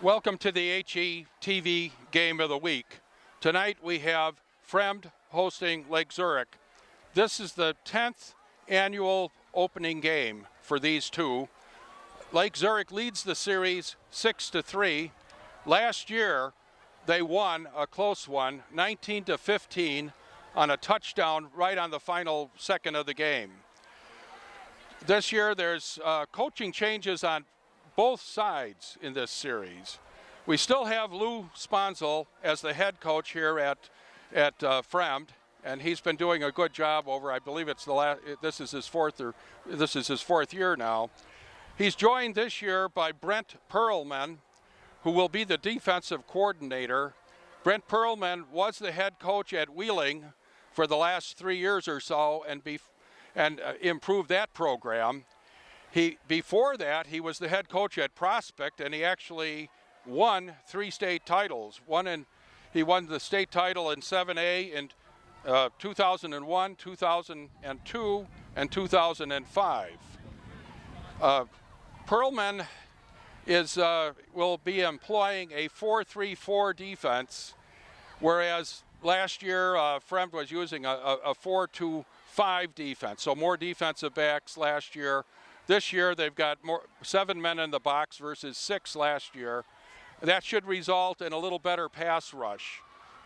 Welcome to the HETV Game of the Week. Tonight we have Fremd hosting Lake Zurich. This is the 10th annual opening game for these two. Lake Zurich leads the series 6-3. Last year they won a close one, 19-15, on a touchdown right on the final second of the game. This year there's coaching changes on both sides in this series. We still have Lou Sponsel as the head coach here at Fremd, and he's been doing a good job over, I believe it's this is his fourth year now. He's joined this year by Brent Perlman, who will be the defensive coordinator. Brent Perlman was the head coach at Wheeling for the last 3 years or so and improved that program. Before that, he was the head coach at Prospect, and he actually won 3 state titles. He won the state title in 7A in 2001, 2002, and 2005. Perlman will be employing a 4-3-4 defense, whereas last year Fremd was using a 4-2-5 defense, so more defensive backs last year. This year they've got 7 men in the box versus 6 last year. That should result in a little better pass rush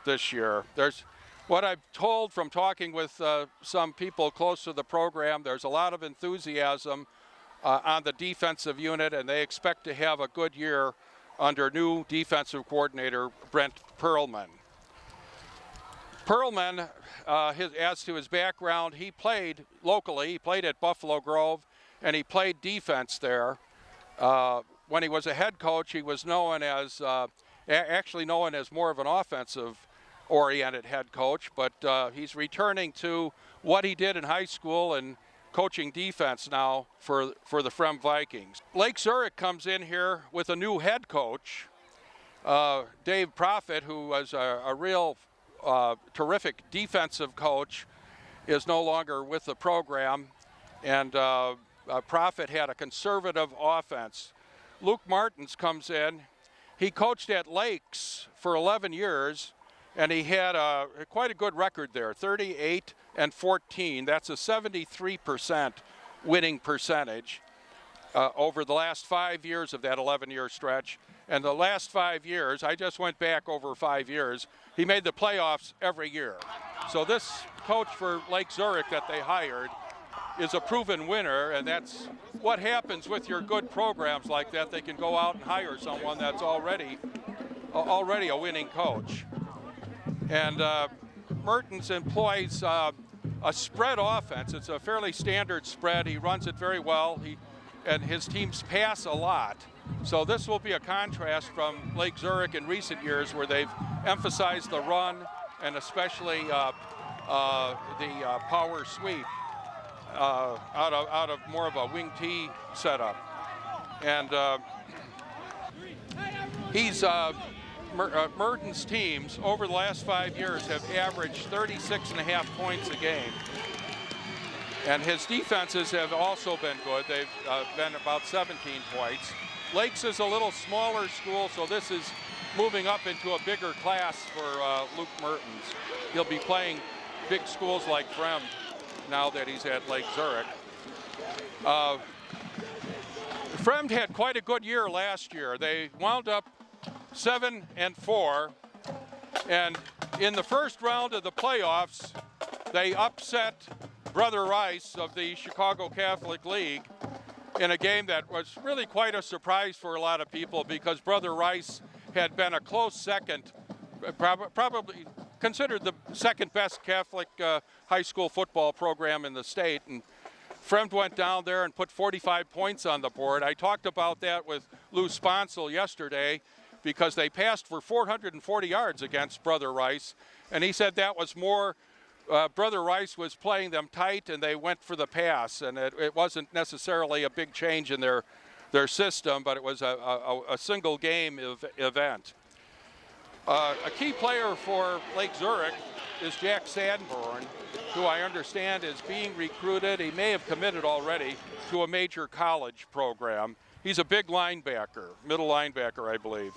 this year. There's what I've told from talking with some people close to the program, there's a lot of enthusiasm on the defensive unit, and they expect to have a good year under new defensive coordinator Brent Perlman. Perlman, as to his background, he played locally. He played at Buffalo Grove, and he played defense there. When he was a head coach, he was actually known as more of an offensive-oriented head coach, but he's returning to what he did in high school and coaching defense now for the Fremd Vikings. Lake Zurich comes in here with a new head coach, Dave Profit, who was a real terrific defensive coach, is no longer with the program, and Profit had a conservative offense. Luke Martins comes in. He coached at Lakes for 11 years, and he had quite a good record there, 38-14. That's a 73% winning percentage over the last 5 years of that 11-year stretch. And the last 5 years, I just went back over 5 years, he made the playoffs every year. So this coach for Lake Zurich that they hired is a proven winner, and that's what happens with your good programs like that. They can go out and hire someone that's already a winning coach. And Mertens employs a spread offense. It's a fairly standard spread. He runs it very well. And his teams pass a lot. So this will be a contrast from Lake Zurich in recent years, where they've emphasized the run and especially the power sweep out of more of a wing T setup. And Mertens' teams over the last 5 years have averaged 36.5 points a game. And his defenses have also been good. They've been about 17 points. Lakes is a little smaller school, so this is moving up into a bigger class for Luke Mertens. He'll be playing big schools like Fremd now that he's at Lake Zurich. Fremd had quite a good year last year. They wound up 7-4, and in the first round of the playoffs, they upset Brother Rice of the Chicago Catholic League in a game that was really quite a surprise for a lot of people, because Brother Rice had been a close second, probably considered the second best Catholic high school football program in the state. And Fremd went down there and put 45 points on the board. I talked about that with Lou Sponsel yesterday, because they passed for 440 yards against Brother Rice, and he said that was more Brother Rice was playing them tight, and they went for the pass, and it wasn't necessarily a big change in their system, but it was a single game event. A key player for Lake Zurich is Jack Sanborn, who I understand is being recruited. He may have committed already to a major college program. He's a big linebacker, middle linebacker, I believe.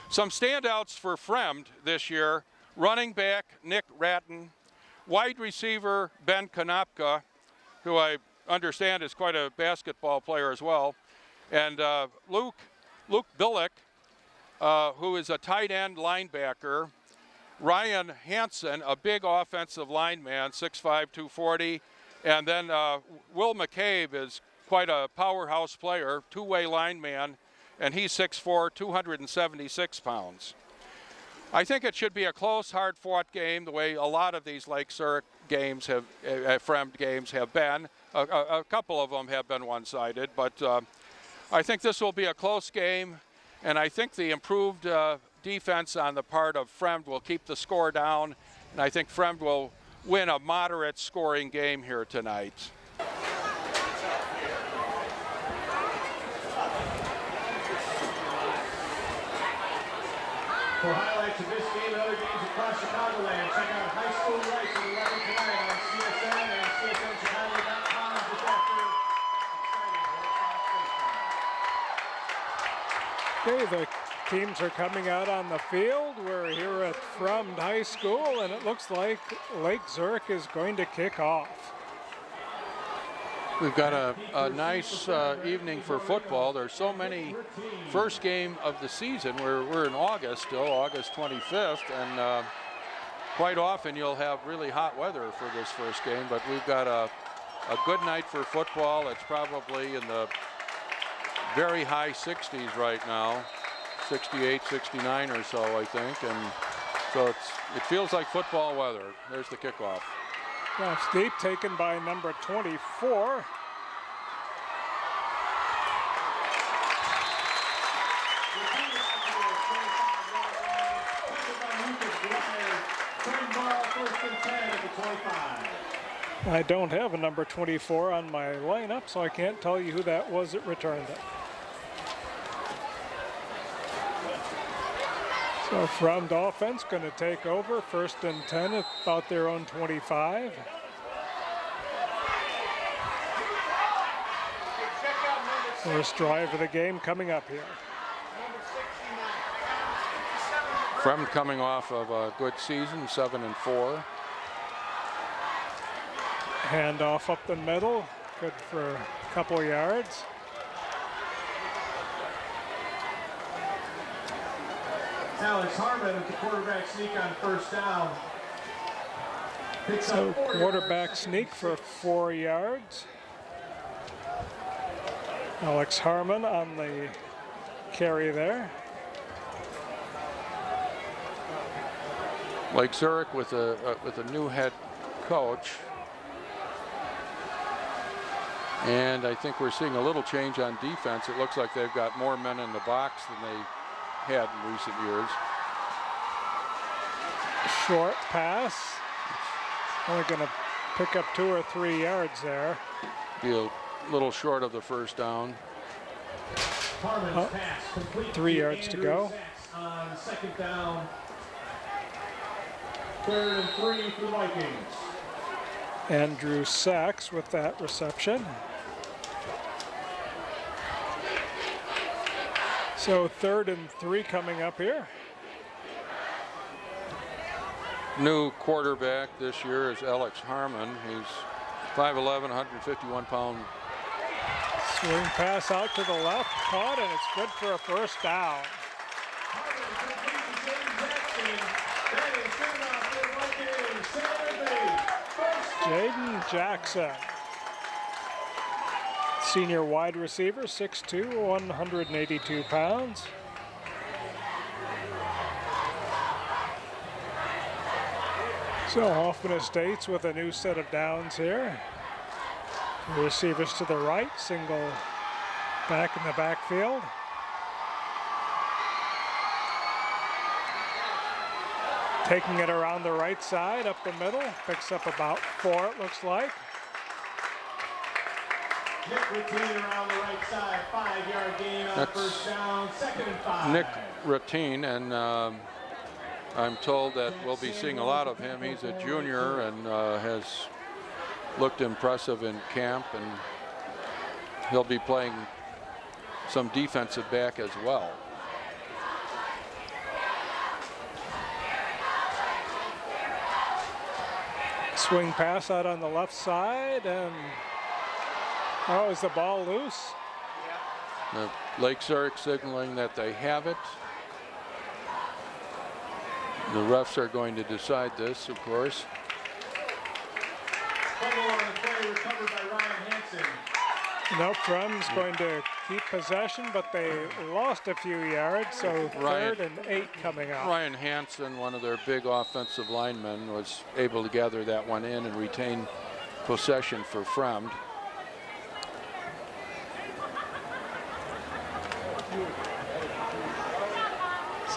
Some standouts for Fremd this year: running back Nick Ratton, wide receiver Ben Konopka, who I understand is quite a basketball player as well, and Luke Billick, who is a tight end linebacker, Ryan Hansen, a big offensive lineman, 6'5", 240, and then Will McCabe is quite a powerhouse player, two-way lineman, and he's 6'4", 276 pounds. I think it should be a close, hard-fought game, the way a lot of these Lake Zurich games have, Fremd games have been. A couple of them have been one-sided, but I think this will be a close game, and I think the improved defense on the part of Fremd will keep the score down, and I think Fremd will win a moderate scoring game here tonight. For highlights of this game and other games across Chicagoland, check out High School Rights at 11 tonight on CSN and CSNChicago.com. Just after exciting Okay, the teams are coming out on the field. We're here at Fremd High School, and it looks like Lake Zurich is going to kick off. We've got a nice evening for football. There's so many first game of the season. We're in August still, August 25th, and quite often you'll have really hot weather for this first game, but we've got a good night for football. It's probably in the very high 60s right now, 68, 69 or so, I think, and so it feels like football weather. There's the kickoff. That's deep, taken by number 24. I don't have a number 24 on my lineup, so I can't tell you who that was that returned it. So Fremd offense going to take over, 1st and 10 at about their own 25. First drive of the game coming up here. Fremd coming off of a good season, 7-4. Handoff up the middle, good for a couple of yards. Alex Harmon with the quarterback sneak on 1st down. So quarterback sneak for 4 yards. Alex Harmon on the carry there. Lake Zurich with a new head coach, and I think we're seeing a little change on defense. It looks like they've got more men in the box than they had in recent years. Short pass. Only going to pick up 2 or 3 yards there. Be a little short of the 1st down. 3 yards to go. On 2nd down. 3rd and 3 for the Vikings. Andrew Sachs with that reception. So 3rd and 3 coming up here. New quarterback this year is Alex Harmon. He's 5'11", 151-pound. Swing pass out to the left, caught, and it's good for a 1st down. Jaden Jackson, senior wide receiver, 6'2", 182 pounds. So Hoffman Estates with a new set of downs here. Receivers to the right, single back in the backfield. Taking it around the right side, up the middle, picks up about 4, it looks like. Nick Ratine around the right side, 5-yard gain on 1st down, 2nd and 5. Nick Ratine, and I'm told that we'll be seeing a lot of him. He's a junior and has looked impressive in camp, and he'll be playing some defensive back as well. Swing pass out on the left side, and oh, is the ball loose? Lake Zurich signaling that they have it. The refs are going to decide this, of course. Fumble on the play recovered by Ryan Hansen. Nope, Fremd's going to keep possession, but they lost a few yards, so Ryan- 3rd and 8 coming up. Ryan Hansen, one of their big offensive linemen, was able to gather that one in and retain possession for Fremd.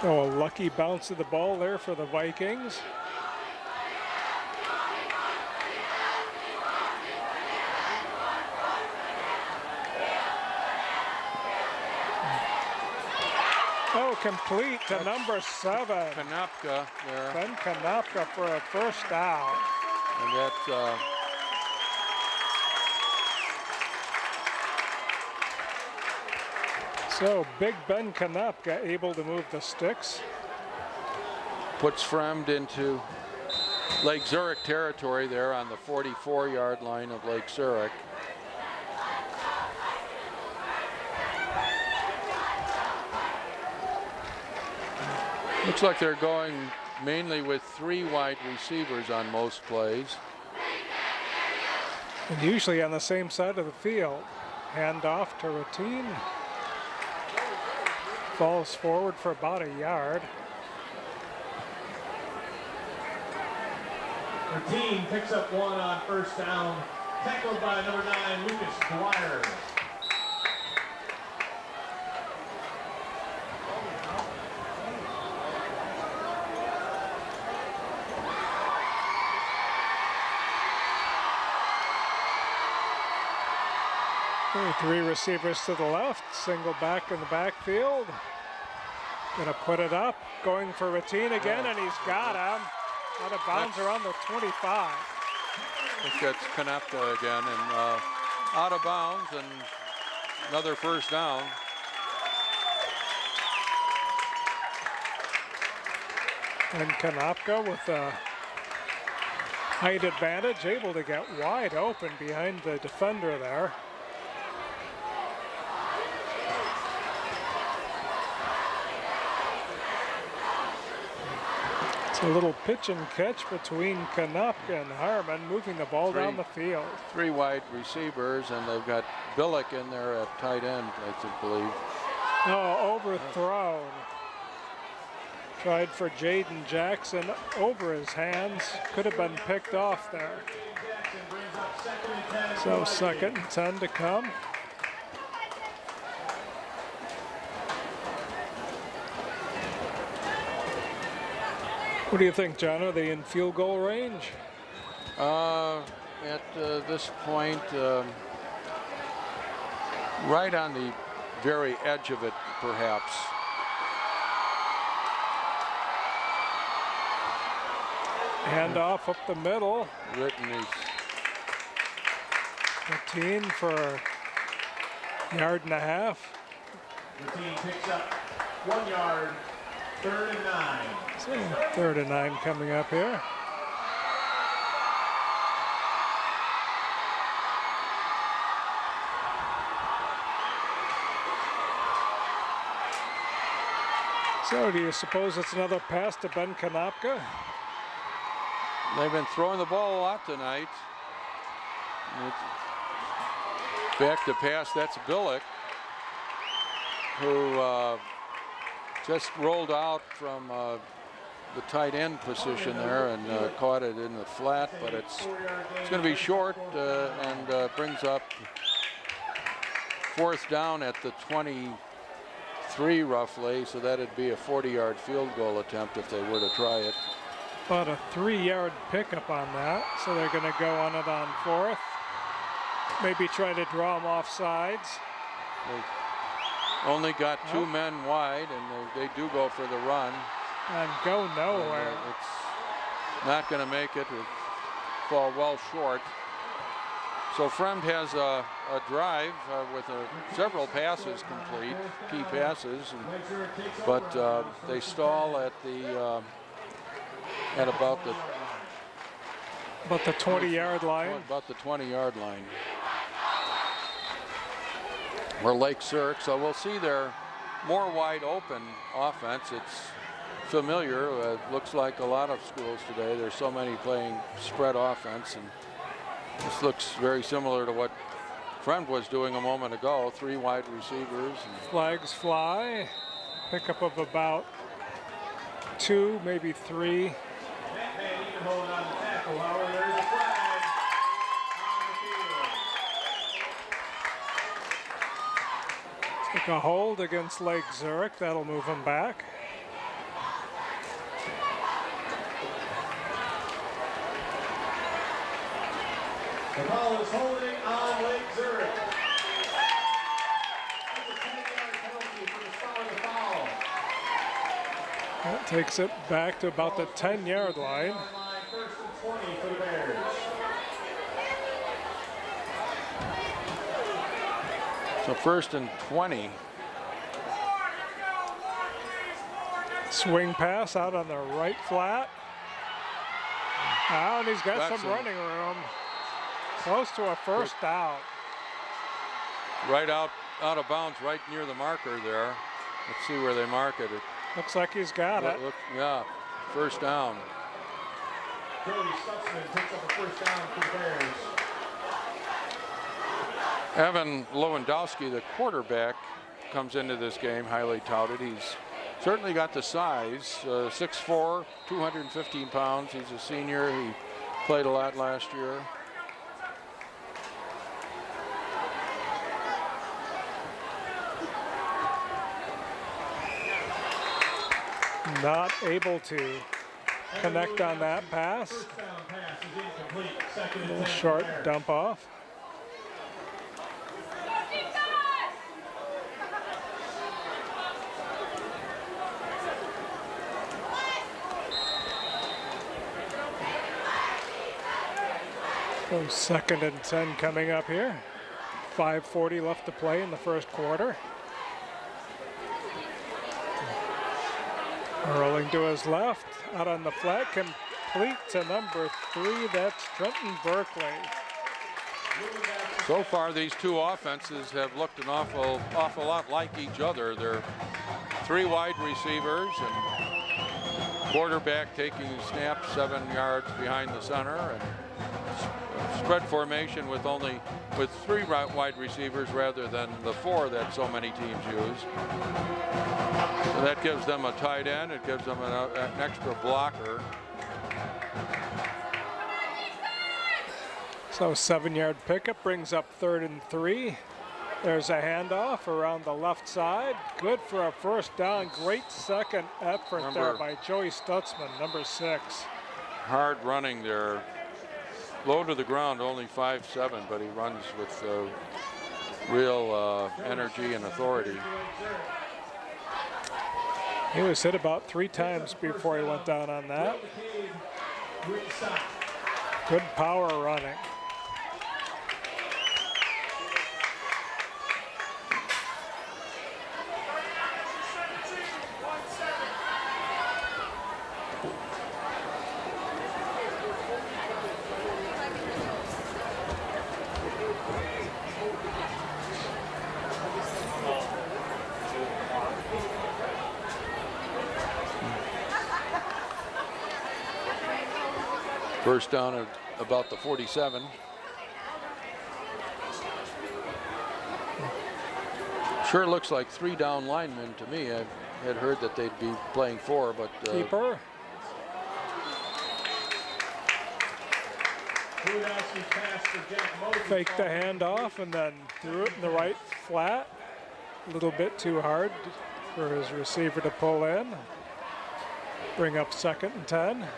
So a lucky bounce of the ball there for the Vikings. Oh, complete to number 7. Konopka there, Ben Konopka for a first down. and that So big Ben Konopka able to move the sticks. puts Fremd into Lake Zurich territory there on the 44-yard line of Lake Zurich. Looks like they're going mainly with 3 wide receivers on most plays. And usually on the same side of the field. Hand off to Routine. Falls forward for about a yard. The team picks up 1 on first down. Tackled by number 9, Lucas Dwyer. Okay, 3 receivers to the left, single back in the backfield. Gonna put it up, going for Routine again, and he's got him. Out of bounds around the 25. I think that's Konopka again, and out of bounds, and another first down. And Konopka with a height advantage, able to get wide open behind the defender there. It's a little pitch and catch between Konopka and Harmon, moving the ball down the field. 3 wide receivers, and they've got Billick in there at tight end, I believe. Oh, overthrown. Tried for Jaden Jackson over his hands. Could have been picked off there. So 2nd and 10 to come. What do you think, John? Are they in field goal range? At this point, right on the very edge of it, perhaps. Handoff up the middle. Whitney's 15 for a yard and a half. The team picks up 1 yard, 3rd and 9. So 3rd and 9 coming up here. So do you suppose it's another pass to Ben Konopka? They've been throwing the ball a lot tonight. Back to pass, that's Billick, who just rolled out from the tight end position there and caught it in the flat, but it's going to be short and brings up 4th down at the 23 roughly, so that'd be a 40-yard field goal attempt if they were to try it. About a 3-yard pickup on that, so they're going to go on it on 4th. Maybe try to draw them off sides. They only got 2 men wide, and they do go for the run. And go nowhere. And, it's not going to make it. It fall well short. So Fremd has a a drive with several passes complete, key passes, but they stall at the at about the 20-yard line. About the 20-yard line. We're Lake Zurich, so we'll see their more wide open offense. It's familiar. Looks like a lot of schools today. There's so many playing spread offense, and this looks very similar to what Fremd was doing a moment ago. 3 wide receivers. Flags fly. Pickup of about 2, maybe 3. That man even holding on the tackle. However, there's a flag on the field. Take a hold against Lake Zurich. That'll move him back. The ball is holding on Lake Zurich. That's a 10-yard penalty for the start of the foul. That takes it back to about the 10-yard line. First and 20 for the Bears. So first and 20. Swing pass out on the right flat. And he's got That's some running room. Close to a first down. Right out of bounds, right near the marker there. Let's see where they mark it. Looks like he's got it. Yeah, first down. Cody Stutzman picks up a first down for the Bears. Evan Lewandowski, the quarterback, comes into this game highly touted. He's certainly got the size, 6'4", 215 pounds. He's a senior. He played a lot last year. Not able to connect on that pass. First down pass is incomplete. Second and Little 10 short for the Bears. dump off. So second and 10 coming up here. 5:40 left to play in the first quarter. Rolling to his left, out on the flat, complete to number 3. That's Trenton Berkeley. So far, these two offenses have looked an awful lot like each other. They're 3 wide receivers and quarterback taking a snap 7 yards behind the center, and spread formation with 3 wide receivers rather than the 4 that so many teams use. So that gives them a tight end. It gives them an extra blocker. So 7-yard pickup brings up 3rd and 3. There's a handoff around the left side. Good for a first down. Great second effort there by Joey Stutzman, number 6. Hard running there. Low to the ground, only 5'7", but he runs with real energy and authority. He was hit about 3 times before he went down on that. Good power running. First down at about the 47. Sure looks like 3 down linemen to me. I had heard that they'd be playing 4, but Keeper. Fake the handoff and then threw it in the right flat. A little bit too hard for his receiver to pull in. Bring up 2nd and 10.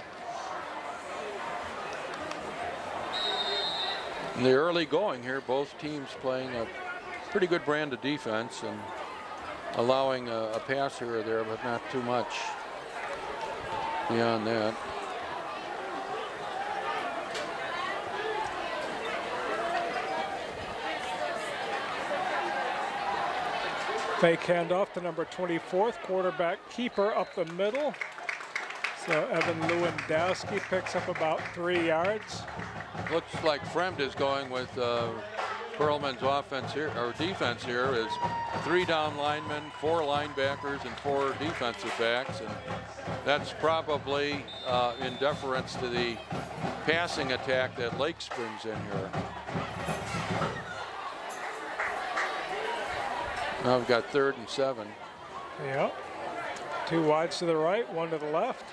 in the early going here, both teams playing a pretty good brand of defense and allowing a pass here or there, but not too much beyond that. Fake handoff to number 24th, quarterback keeper up the middle. So Evan Lewandowski picks up about 3 yards. Looks like Fremd is going with Perlman's offense here, or defense here, is 3 down linemen, 4 linebackers, and 4 defensive backs, and that's probably in deference to the passing attack that Lakes brings in here. Now we've got 3rd and 7. Yep. 2 wides to the right, 1 to the left.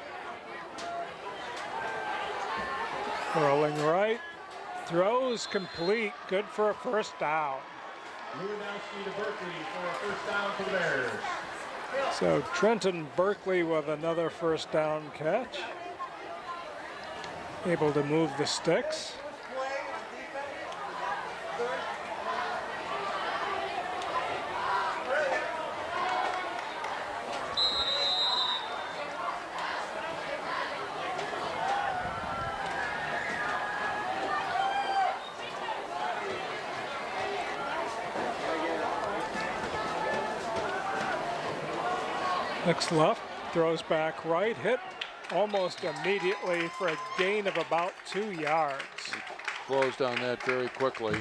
Rolling right, throws complete, good for a first down. Lewandowski to Berkeley for a first down for the Bears. So Trenton Berkeley with another first down catch. Able to move the sticks. Looks left, throws back right, hit almost immediately for a gain of about 2 yards. Closed on that very quickly.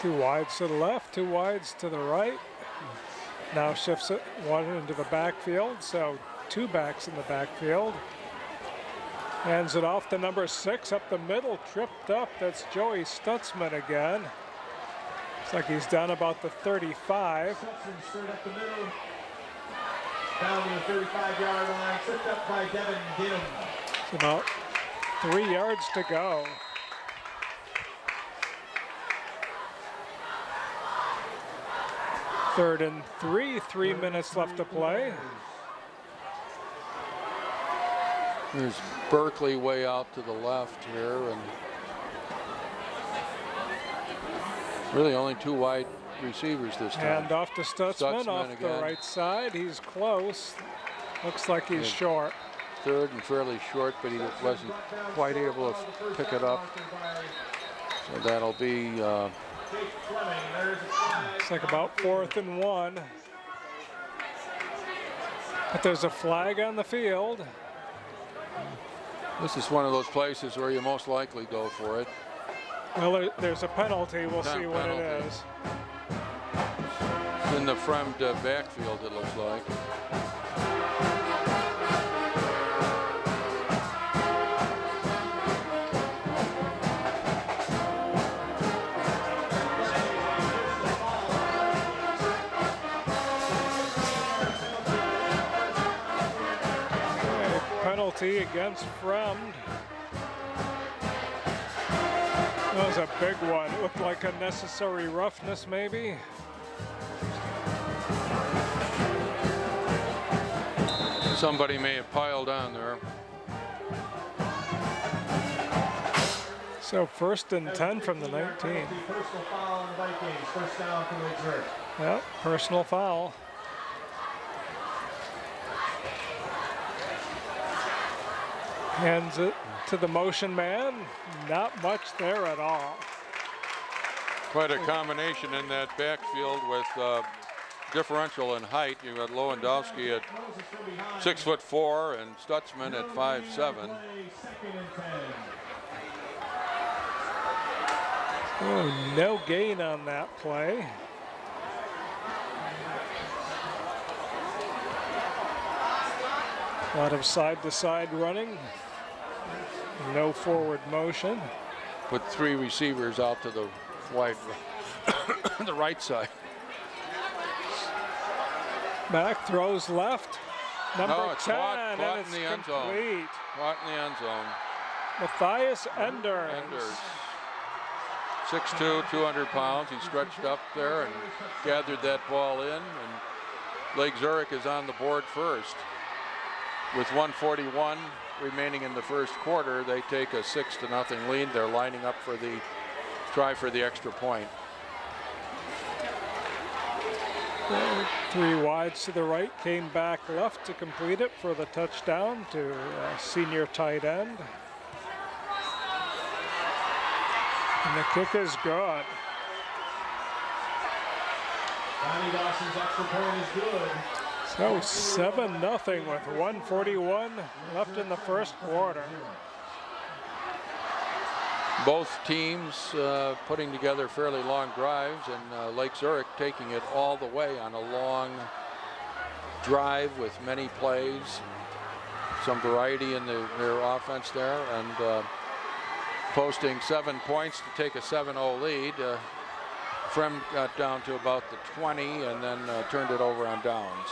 Two wides to the left, 2 wides to the right. Now shifts it 1 into the backfield, so 2 backs in the backfield. Hands it off to number 6 up the middle, tripped up. That's Joey Stutzman again. Looks like he's down about the 35. Stutzman straight up the middle. Down to the 35-yard line, tripped up by Devin Gill. It's about 3 yards to go. Third and 3, 3 minutes left to play. There's Berkeley way out to the left here, and really only 2 wide receivers this time. Hand off to Stutzman off the again. right side. He's close. Looks like he's short. 3rd and fairly short, but he wasn't quite able to pick it up. So that'll be It's like about 4th and 1. But there's a flag on the field. this is one of those places where you most likely go for it. Well, there's a penalty. We'll see what it is. It's in the Fremd backfield, it looks like. Penalty against Fremd. That was a big one. It looked like unnecessary roughness, maybe. Somebody may have piled on there. So 1st and 10 from the 19. Personal foul on the Vikings. First down for Lake Zurich. Yep, personal foul. Hands it to the motion man. Not much there at all. Quite a combination in that backfield with differential in height. You got Lewandowski at 6'4" and Stutzman at 5'7". Oh, no gain on that play. A lot of side-to-side running. No forward motion. Put 3 receivers out to the wide, the right side. Back, throws left. Number it's 10, caught and in it's the end zone. complete. Caught in the end zone. Matthias Enders. Enders. 6'2", 200 pounds. He stretched up there and gathered that ball in, and Lake Zurich is on the board first. with 1:41 remaining in the first quarter, they take a 6-0 lead. They're lining up for the try for the extra point. 3 wides to the right, came back left to complete it for the touchdown to senior tight end. And the kick is good. Donnie Dawson's extra point is good. So 7-0 with 1:41 left in the first quarter. Both teams putting together fairly long drives, and Lake Zurich taking it all the way on a long drive with many plays, some variety in their offense there, and posting 7 points to take a 7-0 lead. Fremd got down to about the 20 and then turned it over on downs.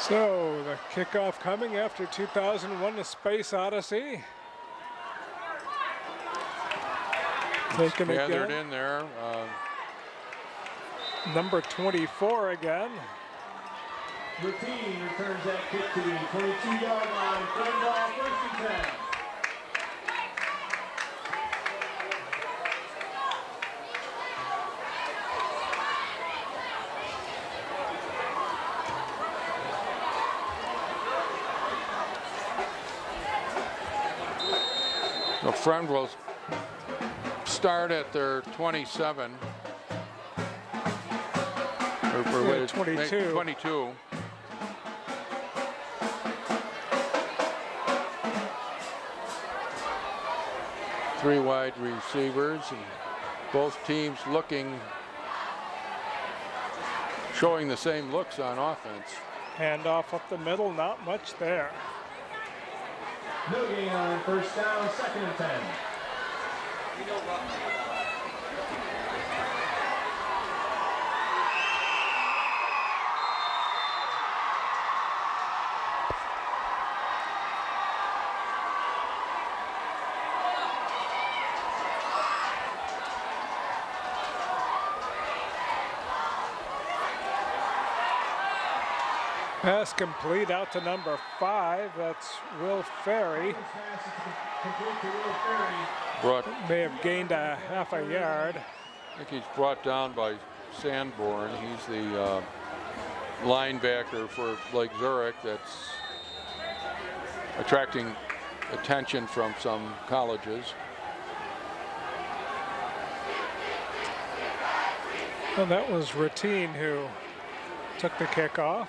So the kickoff coming after 2001: A Space Odyssey. Taken Gathered again. in there. Number 24 again. Routine returns that kick to the 22-yard line. Play ball, 1st and 10. So Fremd will start at their 27. Yeah, 22. 22. Three wide receivers, and both teams showing the same looks on offense. Handoff up the middle, not much there. No gain on 1st down, 2nd and 10. Pass complete out to number 5. That's Will Ferry. Complete to Will Ferry. May have gained a half a yard. I think he's brought down by Sanborn. He's the linebacker for Lake Zurich that's attracting attention from some colleges. Well, that was Routine who took the kickoff.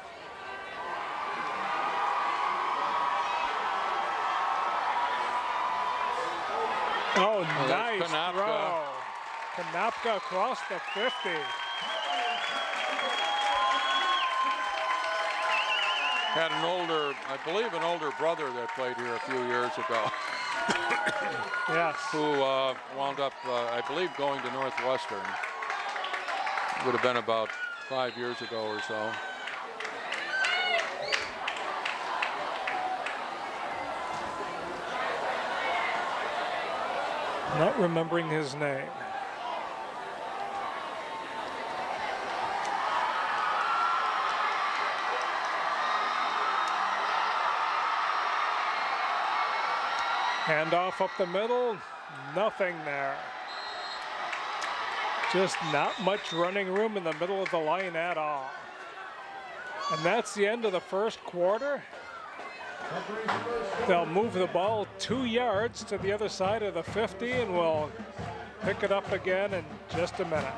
Oh, nice Konopka. throw. Konopka across the 50. Had I believe an older brother that played here a few years ago. Yes. Who wound up, I believe, going to Northwestern. Would have been about 5 years ago or so. Not remembering his name. Handoff up the middle, nothing there. Just not much running room in the middle of the line at all. And that's the end of the first quarter. They'll move the ball 2 yards to the other side of the 50, and we'll pick it up again in just a minute.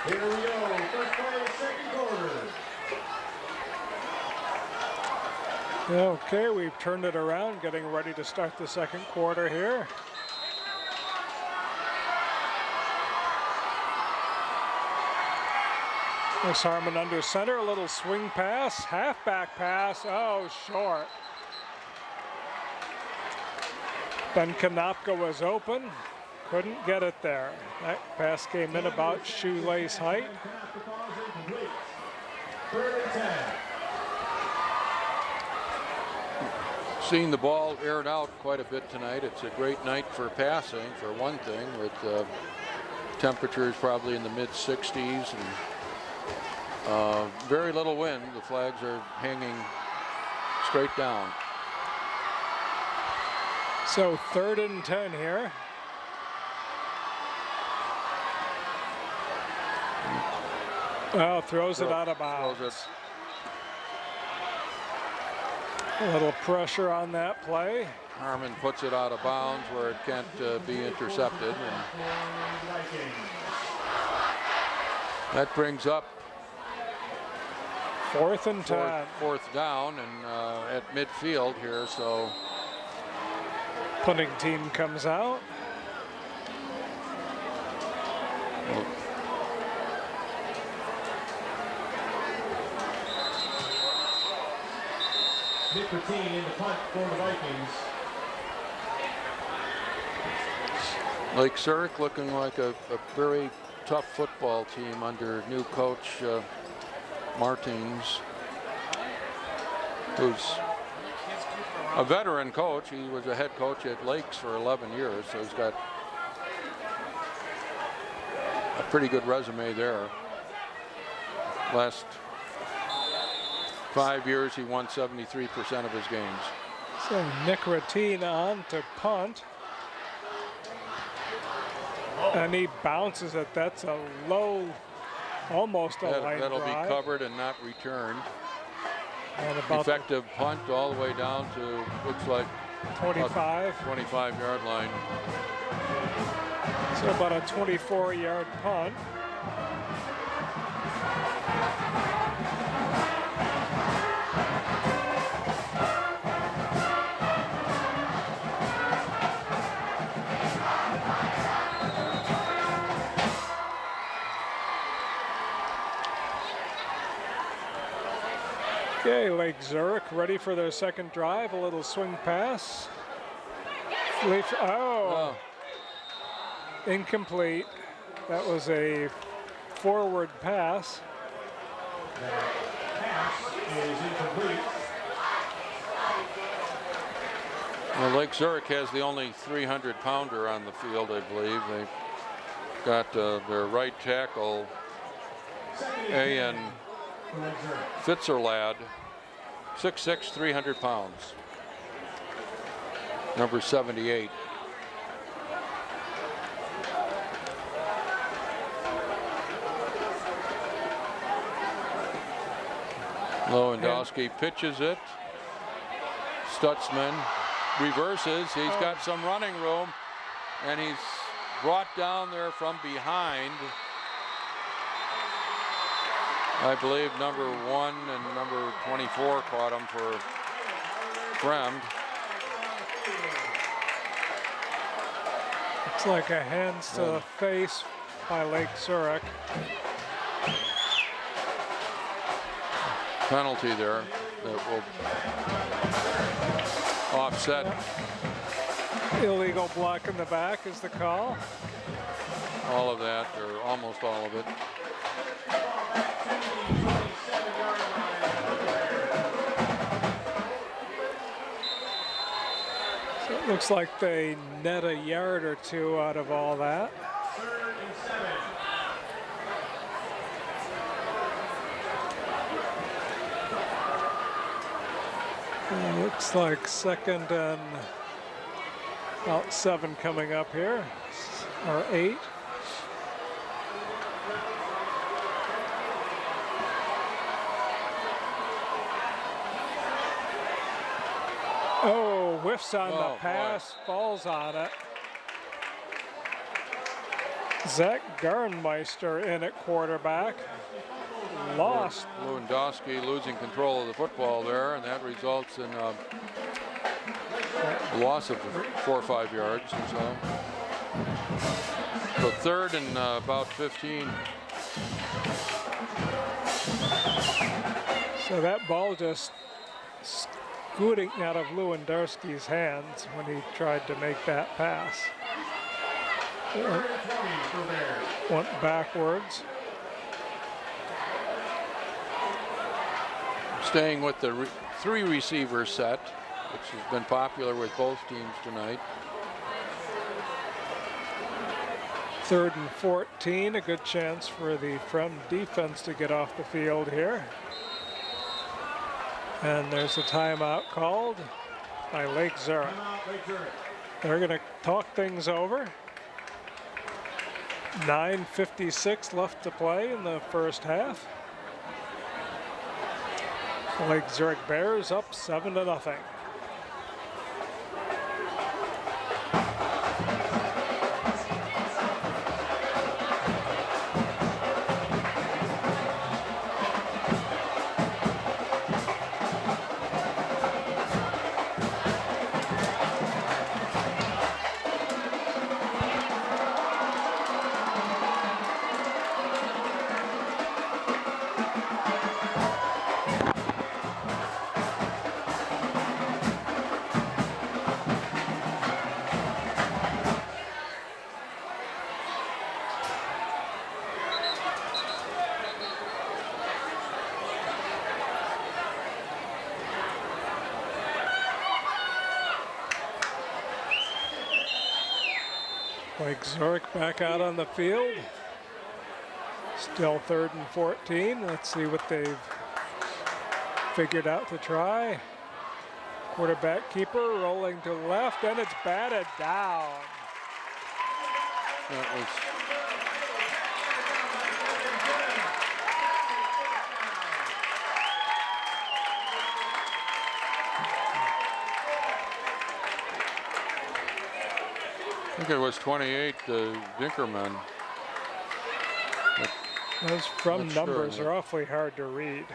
Here we go. First play, second quarter. Okay, we've turned it around, getting ready to start the second quarter here. There's Harmon under center, a little swing pass, halfback pass, oh, short. Ben Konopka was open, couldn't get it there. That pass came in about shoelace height. Third and 10. Seen the ball aired out quite a bit tonight. It's a great night for passing, for one thing, with temperatures probably in the mid-60s and very little wind. The flags are hanging straight down. So 3rd and 10 here. Well, throws it out of bounds. A little pressure on that play. Harmon puts it out of bounds where it can't be intercepted. And that brings up 4th and 10. Fourth down and at midfield here, so. Punting team comes out. Nick Routine in the punt for the Vikings. Lake Zurich looking like a very tough football team under new coach Martins, who's a veteran coach. He was a head coach at Lakes for 11 years, so he's got a pretty good resume there. Last 5 years, he won 73% of his games. So Nick Routine on to punt. And he bounces it. That's a low, almost a line That'll drive. be covered and not returned. And about Effective punt all the way down to, looks like 25. 25-yard line. So about a 24-yard punt. Okay, Lake Zurich ready for their second drive. A little swing pass. Oh, incomplete. That was a forward pass. Pass is incomplete. Well, Lake Zurich has the only 300-pounder on the field, I believe. They've got their right tackle, A.N. Fitzerlad, 6'6", 300 pounds. Number 78. Lewandowski pitches it. Stutzman reverses. He's got some running room, and he's brought down there from behind. I believe number 1 and number 24 caught him for Fremd. It's like a hands to the face by Lake Zurich. Penalty there that will offset. Illegal block in the back is the call. All of that, or almost all of it. So it looks like they net a yard or two out of all that. Third and 7. Looks like 2nd and about 7 coming up here, or 8. Oh, whiffs on the pass, falls on it. Zach Garnmeister in at quarterback. Lost. Lewandowski losing control of the football there, and that results in a loss of 4 or 5 yards or so. So third and about 15. So that ball just scooting out of Lewandowski's hands when he tried to make that pass. Went backwards. Staying with the 3 receiver set, which has been popular with both teams tonight. 3rd and 14, a good chance for the Fremd defense to get off the field here. And there's a timeout called by Lake Zurich. They're going to talk things over. 9:56 left to play in the first half. Lake Zurich Bears up 7-0. Lake Zurich back out on the field. Still 3rd and 14. Let's see what they've figured out to try. Quarterback keeper rolling to left, and it's batted down. That was I think it was 28, Dinkerman. Those from Not numbers sure. are awfully hard to read.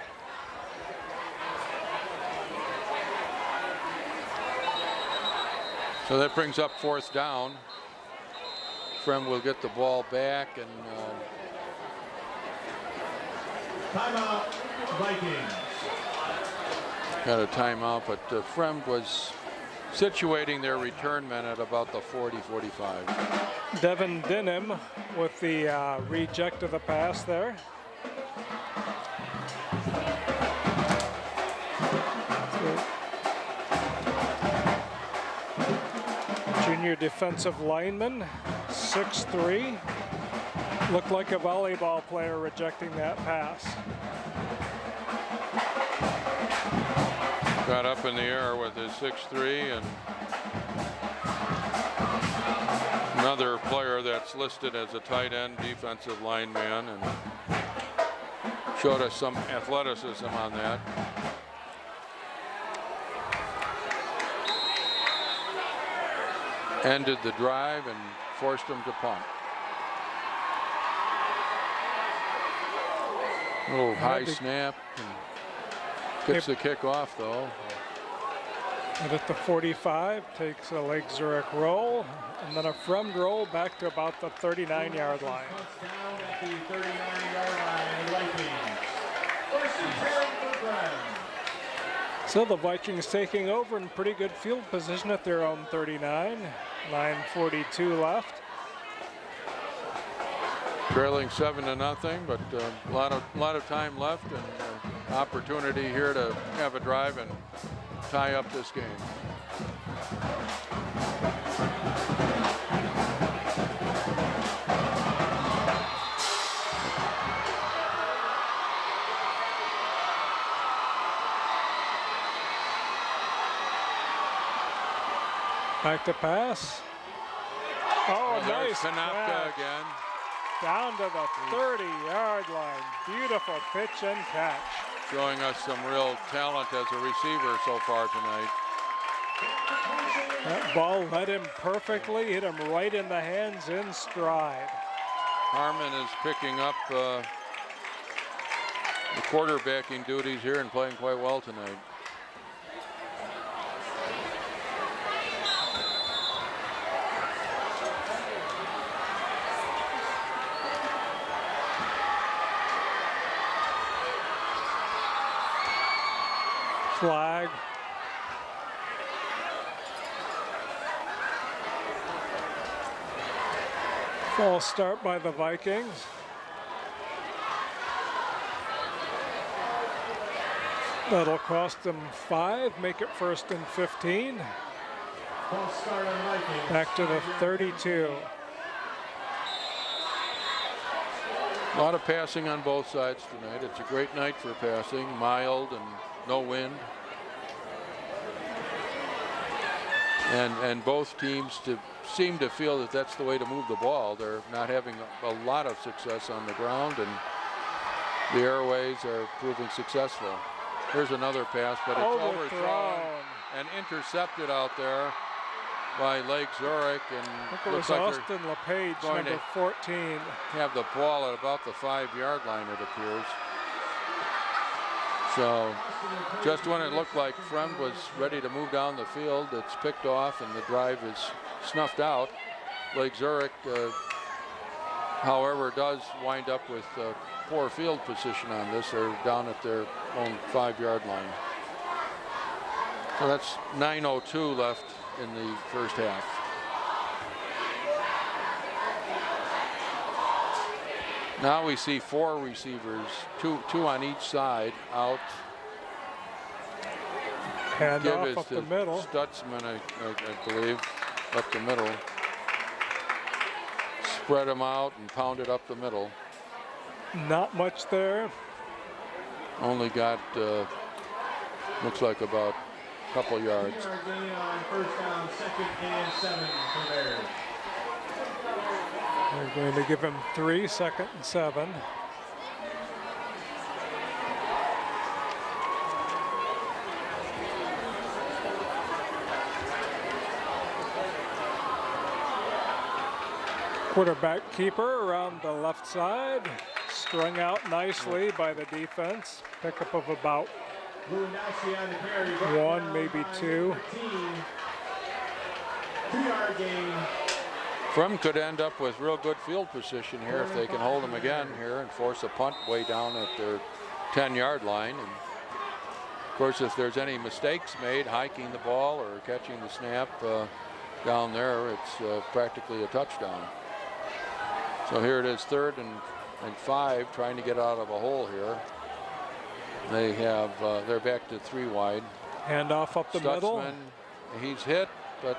So that brings up 4th down. Fremd will get the ball back, and Timeout, Vikings. got a timeout, but Fremd was situating their return men at about the 40-45. Devin Denham with the reject of the pass there. Junior defensive lineman, 6'3". Looked like a volleyball player rejecting that pass. Got up in the air with his 6'3", and another player that's listed as a tight end defensive lineman, and showed us some athleticism on that. Ended the drive and forced him to punt. A little high snap. And gets the kickoff though. And at the 45, takes a Lake Zurich roll, and then a Fremd roll back to about the 39-yard line. Touchdown at the 39-yard line, Vikings. First and 10 for Fremd. So the Vikings taking over in pretty good field position at their own 39. 9:42 left. Trailing 7-0, but a lot of time left, and opportunity here to have a drive and tie up this game. Back to pass. Oh, There's nice Kanapka catch. again. Down to the 30-yard line. Beautiful pitch and catch. Showing us some real talent as a receiver so far tonight. That ball led him perfectly, hit him right in the hands in stride. Harmon is picking up the quarterbacking duties here and playing quite well tonight. Flag. False start by the Vikings. That'll cost them 5, make it 1st and 15. False start on Vikings. Back to the 32. A lot of passing on both sides tonight. It's a great night for passing, mild and no wind. And both teams seem to feel that that's the way to move the ball. They're not having a lot of success on the ground, and the airways are proving successful. Here's another pass, but it's overthrown and intercepted out there by Lake Zurich. And I think it was like Austin LePage, going number 14. have the ball at about the 5-yard line, it appears. So just when it looked like Fremd was ready to move down the field, it's picked off and the drive is snuffed out. Lake Zurich, however, does wind up with poor field position on this. They're down at their own 5-yard line. So that's 9:02 left in the first half. Now we see 4 receivers, two on each side out. Hand Give off is up to the middle. Stutzman, I believe, up the middle. Spread them out and pound it up the middle. Not much there. Only got, looks like about a couple yards. 2-yard gain on 1st down, 2nd and 7 for Bears. They're going to give him 3, 2nd and 7. Quarterback keeper around the left side, strung out nicely by the defense. Pickup of about Lewandowski on the carry. 1, maybe 2. 2-yard gain. Fremd could end up with real good field position here if they can hold them again here and force a punt way down at their 10-yard line. And of course, if there's any mistakes made hiking the ball or catching the snap down there, it's practically a touchdown. So here it is, 3rd and 5, trying to get out of a hole here. They have, they're back to 3 wide. Hand off up the middle. Stutzman, he's hit, but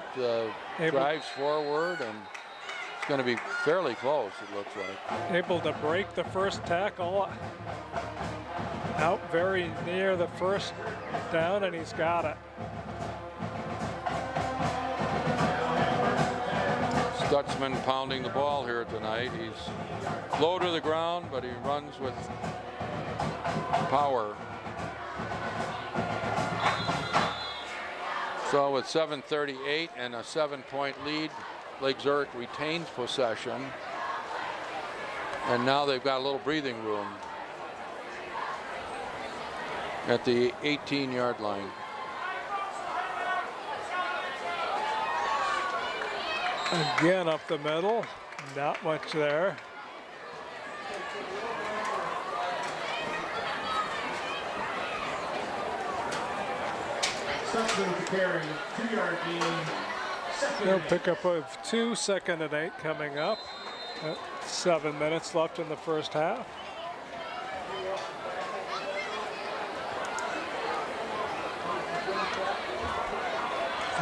drives forward, and it's going to be fairly close, it looks like. Able to break the first tackle. Out very near the first down, and he's got it. Stutzman pounding the ball here tonight. He's low to the ground, but he runs with power. So with 7:38 and a 7-point lead, Lake Zurich retains possession. And now they've got a little breathing room at the 18-yard line. Again up the middle, not much there. Stutzman to carry, 2-yard gain. They'll pick up of 2, 2nd and 8 coming up. 7 minutes left in the first half.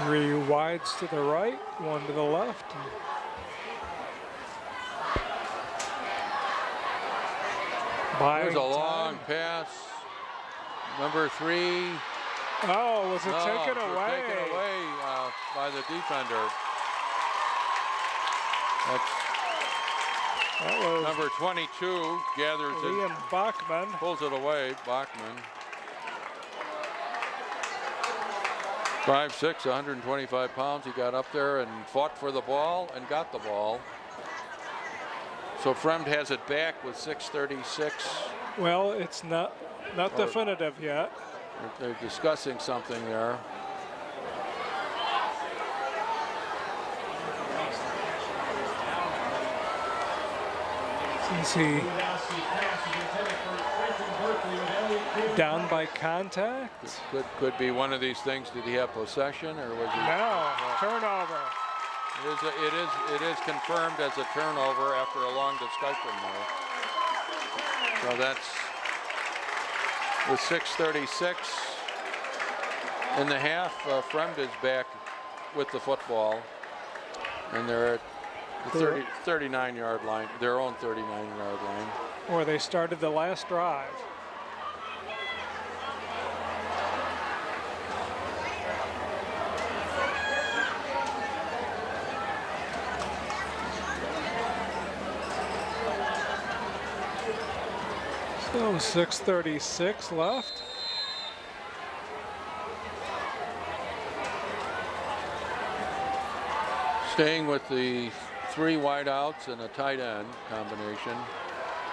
Three wides to the right, 1 to the left. There's a long pass. Number 3. Oh, was it taken away? Taken away by the defender. That was Number 22 gathers Liam it, Bachman. pulls it away. Bachman. 5'6", 125 pounds. He got up there and fought for the ball and got the ball. So Fremd has it back with 6:36. Well, it's not definitive yet. They're discussing something there. Is he down by contact? Could be one of these things. Did he have possession, or was he? No, turnover. It is confirmed as a turnover after a long discussion there. So that's with 6:36 in the half. Fremd is back with the football, and they're at the 39-yard line, their own 39-yard line. Where they started the last drive. So 6:36 left. Staying with the 3 wideouts and a tight end combination.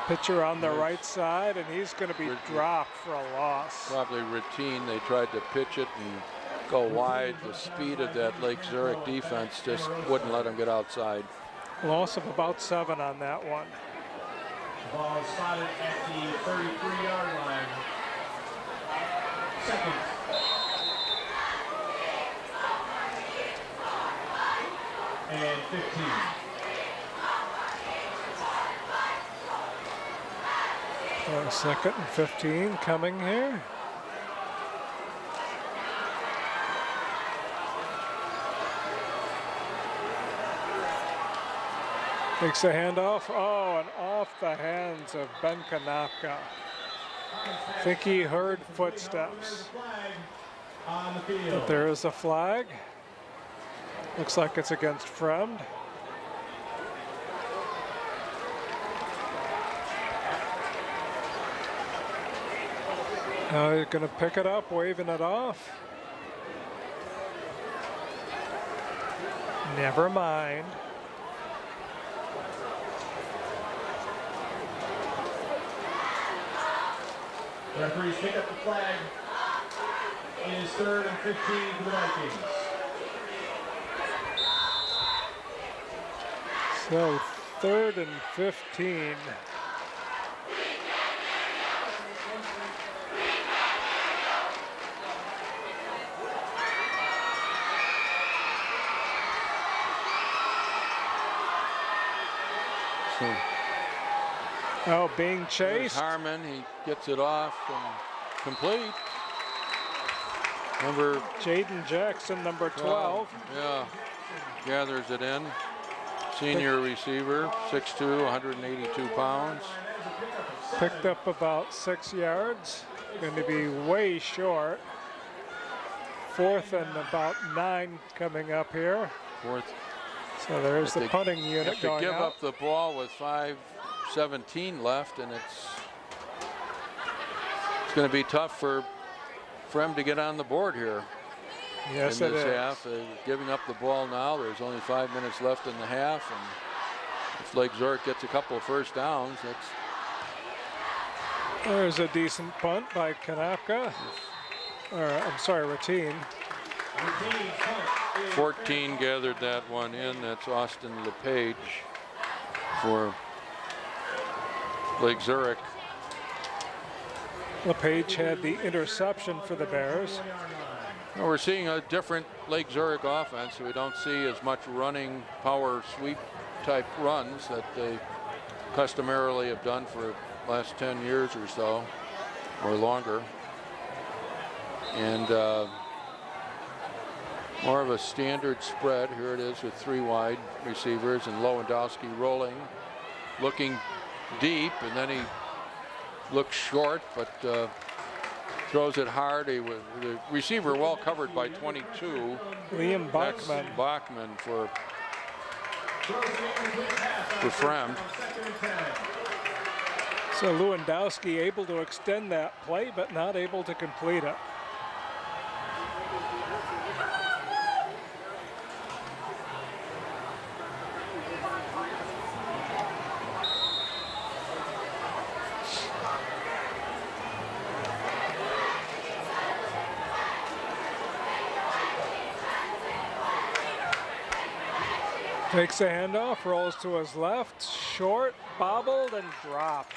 Pitcher on the right side, and he's going to be dropped for a loss. Probably routine. They tried to pitch it and go wide. The speed of that Lake Zurich defense just wouldn't let him get outside. Loss of about 7 on that one. Ball spotted at the 33-yard line. Second. And 15. Second and 15 coming here. Takes a handoff. Oh, and off the hands of Ben Kanapka. I think he heard footsteps. But there is a flag. Looks like it's against Fremd. Now he's going to pick it up, waving it off. Never mind. Referees pick up the flag. It is 3rd and 15 for the Vikings. So 3rd and 15. Oh, being chased. Harmon, he gets it off and complete. Number Jaden Jackson, number 12. Yeah, gathers it in. Senior receiver, 6'2", 182 pounds. Picked up about 6 yards. Going to be way short. 4th and about 9 coming up here. 4th. So there's the punting unit have to going give out. up the ball with 5:17 left, and it's going to be tough for Fremd to get on the board here. Yes, in it this is. half. Giving up the ball now. There's only 5 minutes left in the half, and if Lake Zurich gets a couple of first downs, that's. There's a decent punt by Kanapka. Or, I'm sorry, Ratine. 14 gathered that one in. That's Austin LePage for Lake Zurich. LePage had the interception for the Bears. Well, we're seeing a different Lake Zurich offense. We don't see as much running power sweep type runs that they customarily have done for the last 10 years or so, or longer. And more of a standard spread. Here it is with 3 wide receivers and Lewandowski rolling, looking deep, and then he looks short, but throws it hard. The receiver well covered by 22. Liam Bachman. That's Bachman for Fremd. So Lewandowski able to extend that play, but not able to complete it. Takes a handoff, rolls to his left, short, bobbled, and dropped.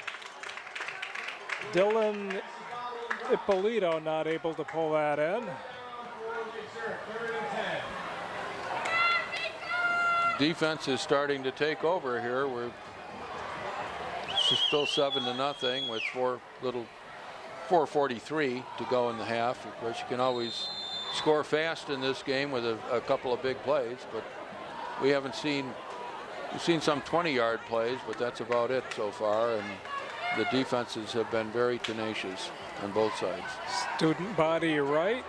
Dylan Ippolito not able to pull that in. Defense is starting to take over here. We're still 7-0 with 4:43 to go in the half. Of course, you can always score fast in this game with a couple of big plays, but we haven't seen. We've seen some 20-yard plays, but that's about it so far. And the defenses have been very tenacious on both sides. Student body right,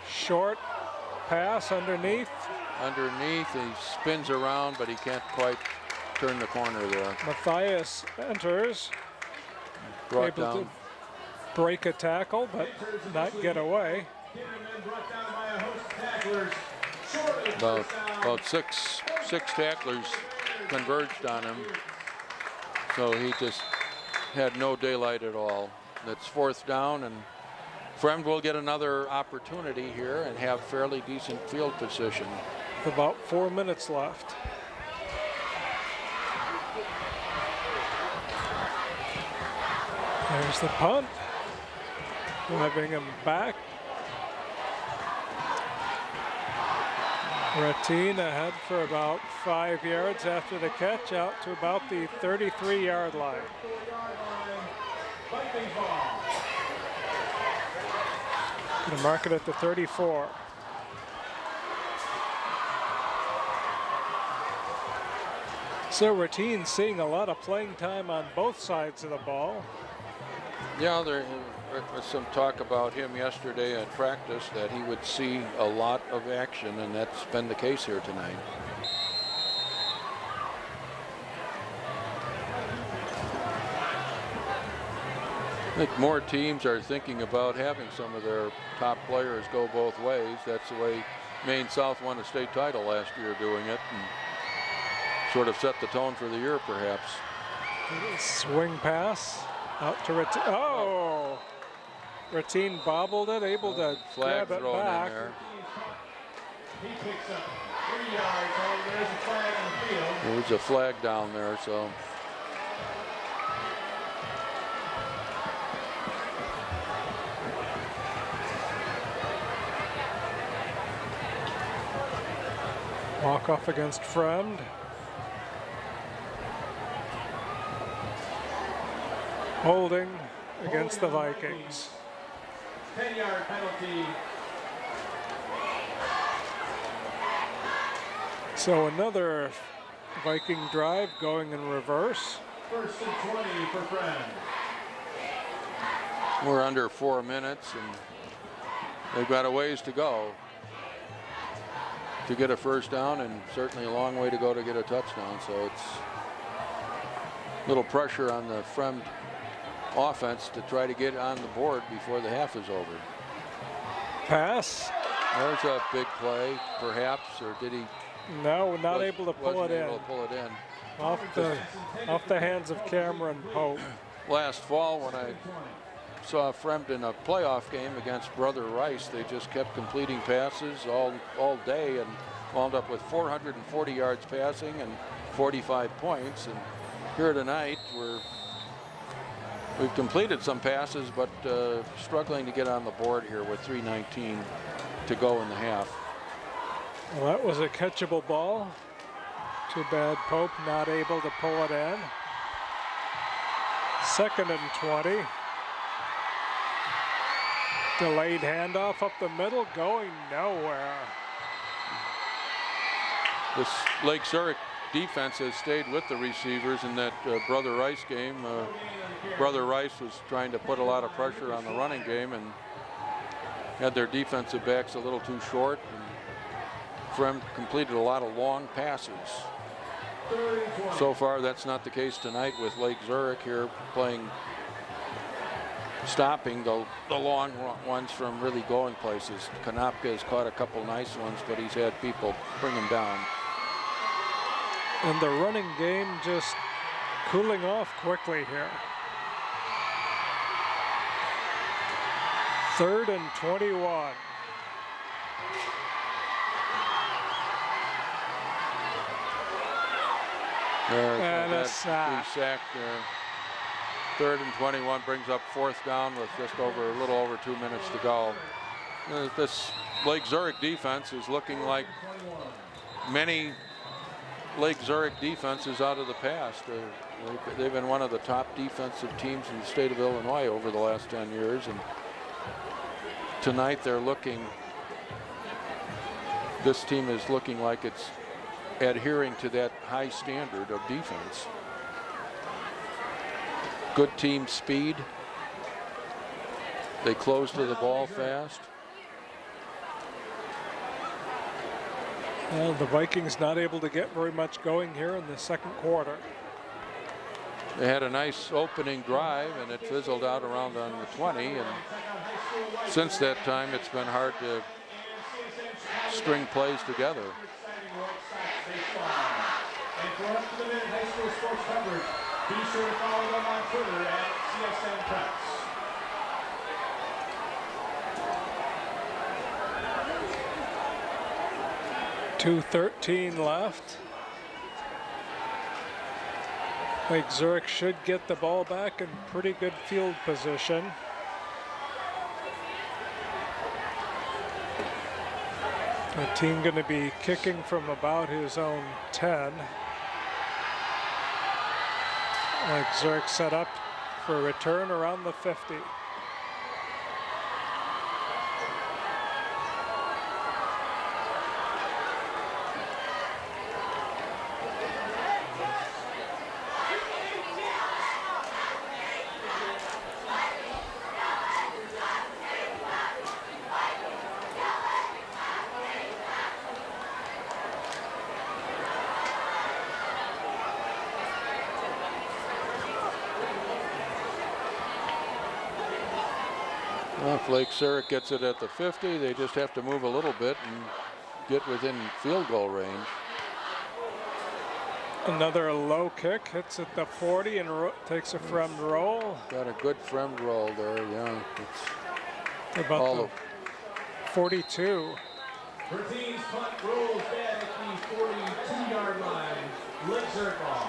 short pass underneath. Underneath, he spins around, but he can't quite turn the corner there. Matthias enters, Brought able down. to break a tackle, but not get away. About six tacklers converged on him, so he just had no daylight at all. That's 4th down, and Fremd will get another opportunity here and have fairly decent field position. With about 4 minutes left. There's the punt, driving him back. Ratine ahead for about 5 yards after the catch, out to about the 33-yard line. Gonna mark it at the 34. So Ratine seeing a lot of playing time on both sides of the ball. Yeah, there was some talk about him yesterday at practice that he would see a lot of action, and that's been the case here tonight. I think more teams are thinking about having some of their top players go both ways. That's the way Maine South won a state title last year doing it, and sort of set the tone for the year perhaps. Swing pass out to Ratine. Oh! Ratine bobbled it, able to Flag grab it thrown back. in there. He picks up 3 yards. There's a flag on the field. There was a flag down there, so. Walk off against Fremd. Holding against the Vikings. 10-yard penalty. So another Viking drive going in reverse. 1st and 20 for Fremd. We're under 4 minutes, and they've got a ways to go to get a first down, and certainly a long way to go to get a touchdown. So it's a little pressure on the Fremd offense to try to get on the board before the half is over. Pass. There's a big play, perhaps, or did he? No, not able to pull it in. Able to pull it in. Off the hands of Cameron Pope. Last fall, when I saw Fremd in a playoff game against Brother Rice, they just kept completing passes all day and wound up with 440 yards passing and 45 points. And here tonight, we've completed some passes, but struggling to get on the board here with 3:19 to go in the half. Well, that was a catchable ball. Too bad Pope not able to pull it in. 2nd and 20. Delayed handoff up the middle, going nowhere. This Lake Zurich defense has stayed with the receivers in that Brother Rice game. Brother Rice was trying to put a lot of pressure on the running game and had their defensive backs a little too short. And Fremd completed a lot of long passes. So far, that's not the case tonight with Lake Zurich here stopping the long ones from really going places. Konopka has caught a couple nice ones, but he's had people bring him down. And the running game just cooling off quickly here. 3rd and 21. And a that sack. sack there. 3rd and 21 brings up 4th down with just a little over 2 minutes to go. This Lake Zurich defense is looking like many Lake Zurich defenses out of the past. They've been one of the top defensive teams in the state of Illinois over the last 10 years, and tonight this team is looking like it's adhering to that high standard of defense. Good team speed. They close to the ball fast. Well, the Vikings not able to get very much going here in the second quarter. They had a nice opening drive, and it fizzled out around on the 20. And since that time, it's been hard to string plays together. And for up to the minute high school sports coverage, be sure to follow them on Twitter at CSN Preps. .2:13 left. Lake Zurich should get the ball back in pretty good field position. The team going to be kicking from about his own 10. Lake Zurich set up for a return around the 50. Well, if Lake Zurich gets it at the 50, they just have to move a little bit and get within field goal range. Another low kick, hits at the 40 and takes a Fremd roll. Got a good Fremd roll there, yeah. It's About all the 42. Bertines punt rolls back at the 42-yard line. Lake Zurich ball.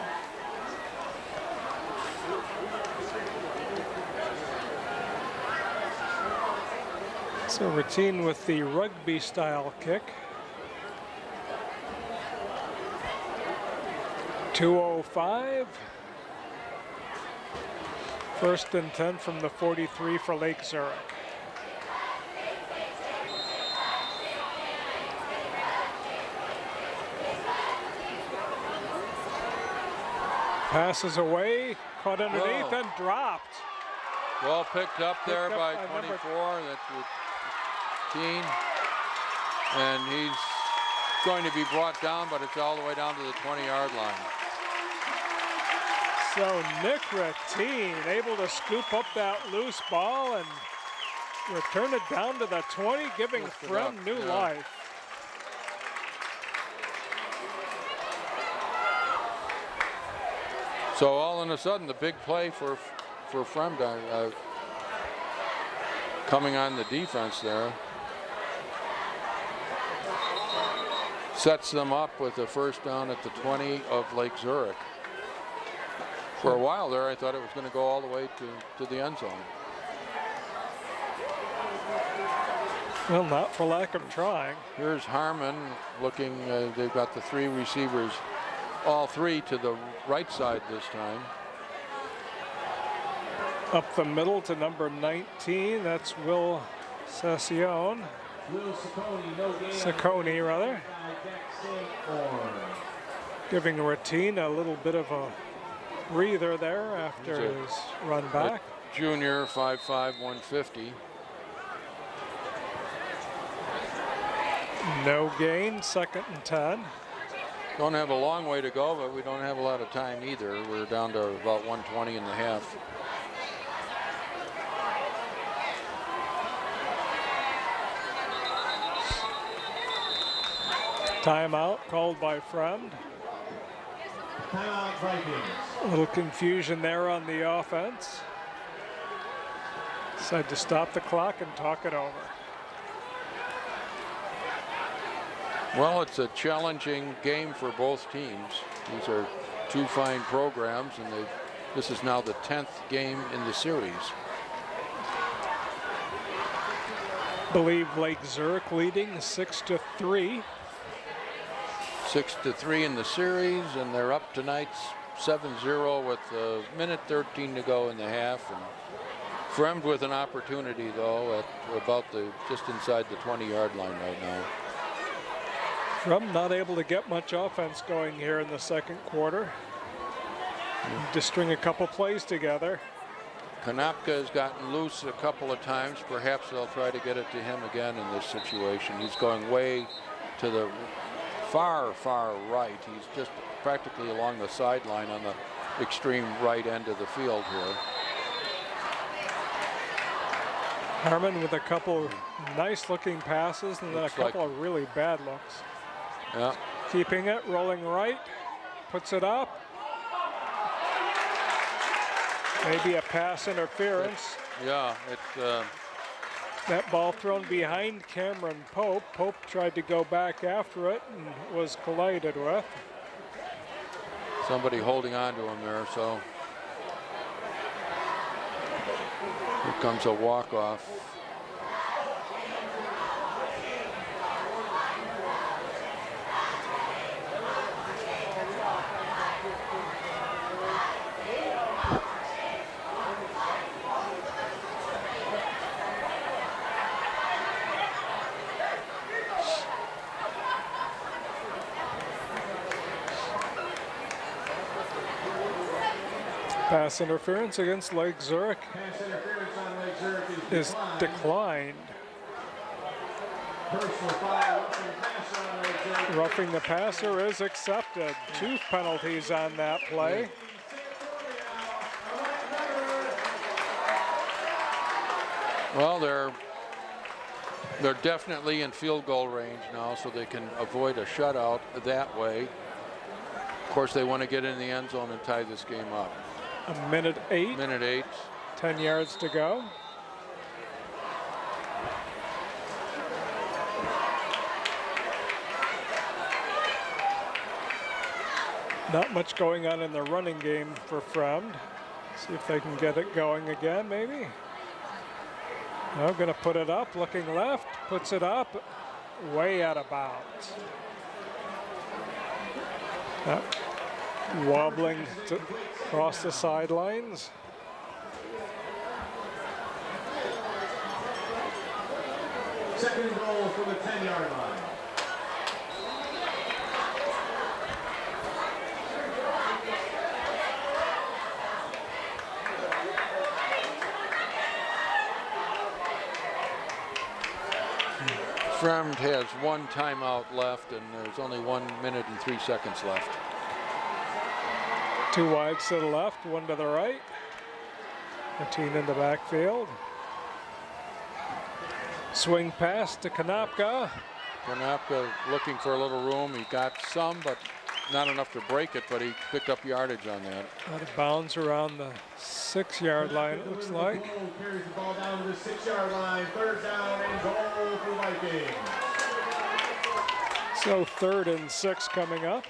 So routine with the rugby style kick. 2:05. 1st and 10 from the 43 for Lake Zurich. Passes away, caught underneath and dropped. well picked up there Picked by up by 24. That's routine. And he's going to be brought down, but it's all the way down to the 20-yard line. So Nick Ratine able to scoop up that loose ball and return it down to the 20, giving Lift it Fremd up, new yeah. life. So all of a sudden, the big play for Fremd coming on the defense there sets them up with a first down at the 20 of Lake Zurich. For a while there, I thought it was going to go all the way to the end zone. Well, not for lack of trying. Here's Harmon looking, they've got the 3 receivers, all 3 to the right side this time. Up the middle to number 19, that's Will Session. Will Ciccone, no gain. Ciccone, rather. Giving Ratine a little bit of a breather there after his run back. Junior, 5'5", 150. No gain, 2nd and 10. Don't have a long way to go, but we don't have a lot of time either. We're down to about 1:20 and a half. Timeout called by Fremd. Timeout Vikings. A little confusion there on the offense. Decided to stop the clock and talk it over. Well, it's a challenging game for both teams. These are two fine programs, and this is now the 10th game in the series. Believe Lake Zurich leading 6-3. 6-3 in the series, and they're up tonight's 7-0 with a minute 13 to go in the half. And Fremd with an opportunity though at about just inside the 20-yard line right now. Fremd not able to get much offense going here in the second quarter. To string a couple plays together. Konopka has gotten loose a couple of times. Perhaps they'll try to get it to him again in this situation. He's going way to the far, far right. He's just practically along the sideline on the extreme right end of the field here. Harmon with a couple nice looking passes and then a couple of really bad looks. Yeah. Keeping it, rolling right, puts it up. Maybe a pass interference. Yeah, That ball thrown behind Cameron Pope. Pope tried to go back after it and was collided with. somebody holding on to him there, so here comes a walk-off. Pass interference against Lake Zurich Pass interference on Lake Zurich is declined. Personal foul, roughing passer on Lake Zurich. Roughing the passer is accepted. 2 penalties on that play. Well, they're definitely in field goal range now, so they can avoid a shutout that way. Of course, they want to get in the end zone and tie this game up. A minute 8. Minute 8. 10 yards to go. Not much going on in the running game for Fremd. See if they can get it going again, maybe. Now going to put it up, looking left, puts it up, way out of bounds. Wobbling across the sidelines. Second and goal from the 10-yard line. Fremd has 1 timeout left, and there's only 1 minute and 3 seconds left. 2 wides to the left, 1 to the right. A team in the backfield. Swing pass to Konopka. Konopka looking for a little room. He got some, but not enough to break it, but he picked up yardage on that. Out of bounds around the 6-yard line, it looks like. Carries the ball down to the 6-yard line. Third down and goal for Vikings. So 3rd and 6 coming up.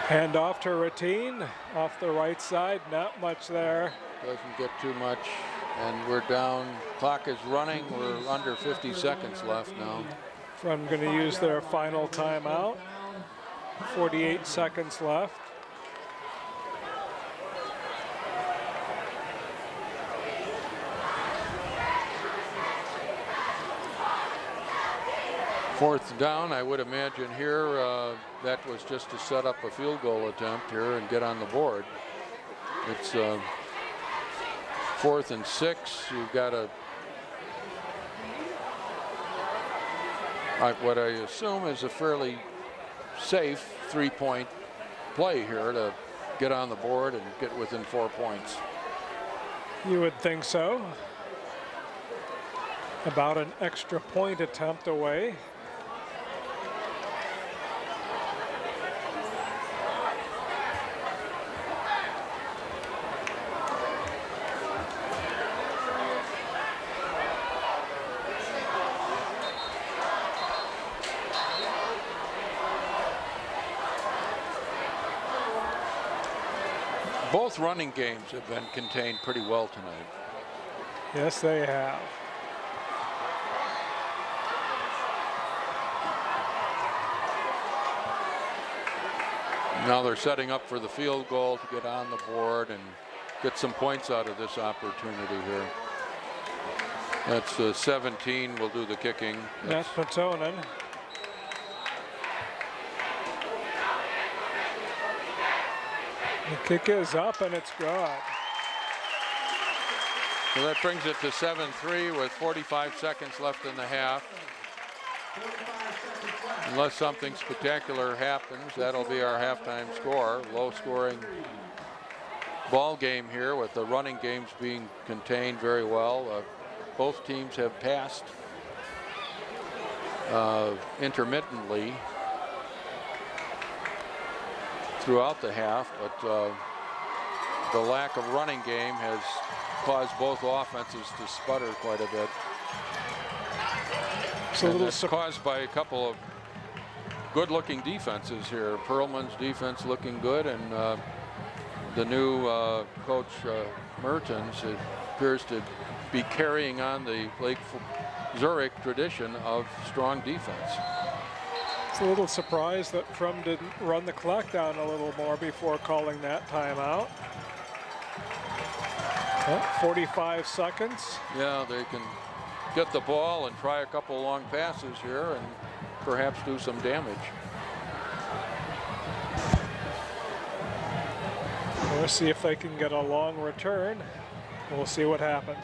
Hand off to Ratine, off the right side, not much there. Doesn't get too much, and we're down. Clock is running. We're under 50 seconds left now. Fremd going to use their final timeout. 48 seconds left. Fourth down, I would imagine here, that was just to set up a field goal attempt here and get on the board. It's 4th and 6. You've got what I assume is a fairly safe 3-point play here to get on the board and get within 4 points. You would think so. About an extra point attempt away. Both running games have been contained pretty well tonight. Yes, they have. Now they're setting up for the field goal to get on the board and get some points out of this opportunity here. That's 17 will do the kicking. That's Patonin. The kick is up and it's good. So that brings it to 7-3 with 45 seconds left in the half. Unless something spectacular happens, that'll be our halftime score. Low scoring ball game here with the running games being contained very well. Both teams have passed intermittently throughout the half, but the lack of running game has caused both offenses to sputter quite a bit. It's a little that's caused by a couple of good-looking defenses here. Perlman's defense looking good, and the new coach Mertens appears to be carrying on the Lake Zurich tradition of strong defense. It's a little surprised that Fremd didn't run the clock down a little more before calling that timeout. 45 seconds. Yeah, they can get the ball and try a couple long passes here and perhaps do some damage. We'll see if they can get a long return. We'll see what happens.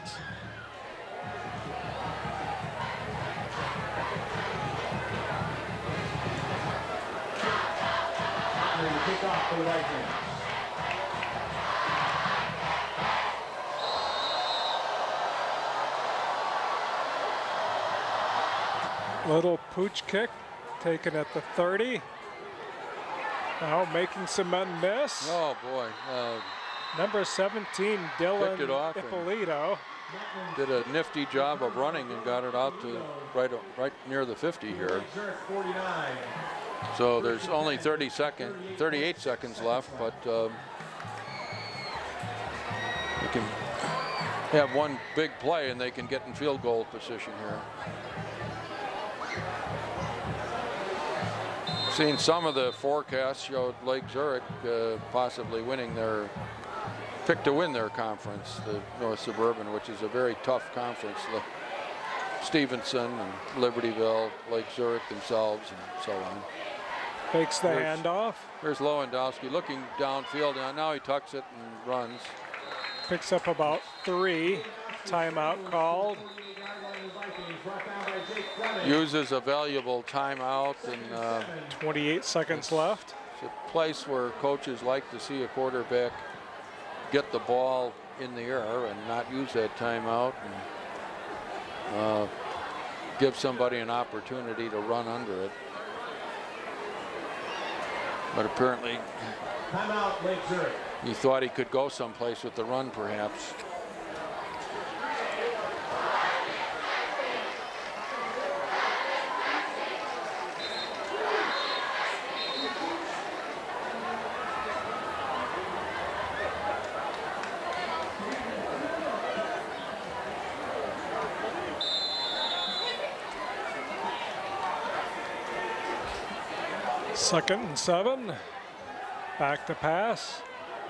Kickoff for the Vikings. Little pooch kick taken at the 30. Now making some men miss. Oh boy. Number 17, Dylan Picked it off and Ippolito. did a nifty job of running and got it out to right near the 50 here. So there's only 38 seconds left, but you can have one big play and they can get in field goal position here. Seen some of the forecasts showed Lake Zurich possibly winning picked to win their conference, the North Suburban, which is a very tough conference. Stevenson and Libertyville, Lake Zurich themselves, and so on. Fakes the handoff. There's Lewandowski looking downfield. Now he tucks it and runs. Picks up about 3. Timeout called. Uses a valuable timeout, and 28 seconds left. it's a place where coaches like to see a quarterback get the ball in the air and not use that timeout, and give somebody an opportunity to run under it. But apparently Timeout, Lake Zurich. he thought he could go someplace with the run, perhaps. Second and 7. Back to pass.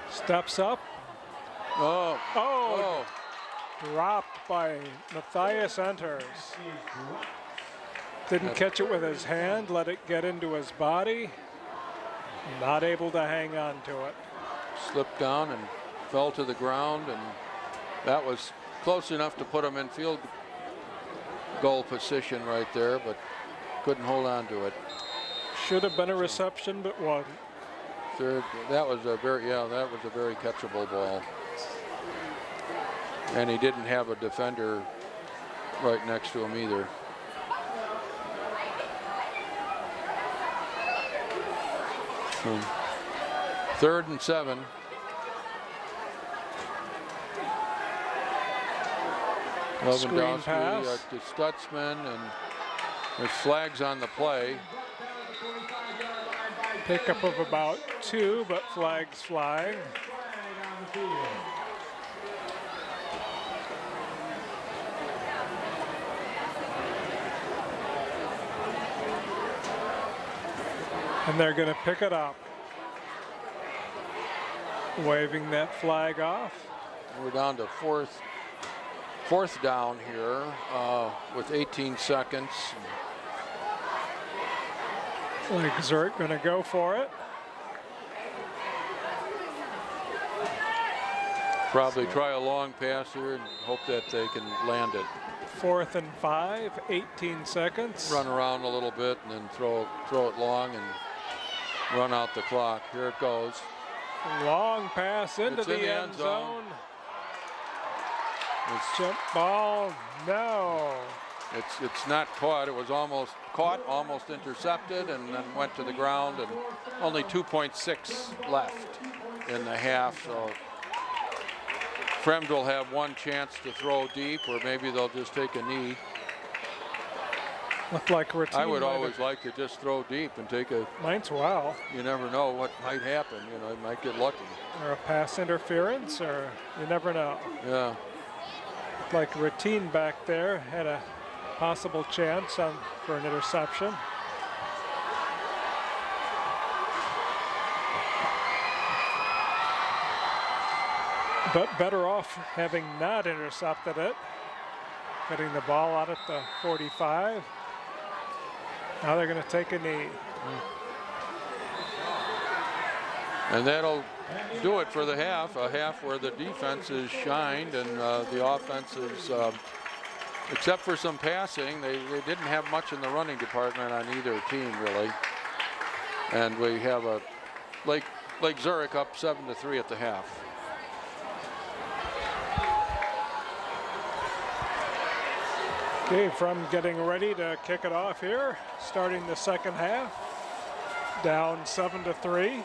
Steps up. Oh. Dropped by Matthias Enters. Didn't catch it with his hand, let it get into his body. Not able to hang on to it. Slipped down and fell to the ground, and that was close enough to put him in field goal position right there, but couldn't hold on to it. Should have been a reception, but wasn't. That was a very catchable ball. And he didn't have a defender right next to him either. So, 3rd and 7. Screen pass. To Stutzman, and there's flags on the play. Pickup of about 2, but flags flying. And they're going to pick it up. Waving that flag off. We're down to fourth down here with 18 seconds. Lake Zurich going to go for it. Probably try a long pass here and hope that they can land it. 4th and 5, 18 seconds. Run around a little bit and then throw it long and run out the clock. Here it goes. Long pass into the end zone. Jump ball, no. It's not caught. It was almost caught, almost intercepted, and then went to the ground, and only 2.6 left in the half. So Fremd will have one chance to throw deep, or maybe they'll just take a knee. Looked like I would always like to just throw deep and take a. Mine's well. You never know what might happen. You know, you might get lucky. Or a pass interference, or you never know. Yeah. Looked like Routine back there had a possible chance for an interception. But better off having not intercepted it. Getting the ball out at the 45. Now they're going to take a knee. And that'll do it for the half, a half where the defense is shined and the offense is, except for some passing, they didn't have much in the running department on either team, really. And we have a Lake Zurich up 7-3 at the half. Okay, Fremd getting ready to kick it off here, starting the second half. Down 7-3.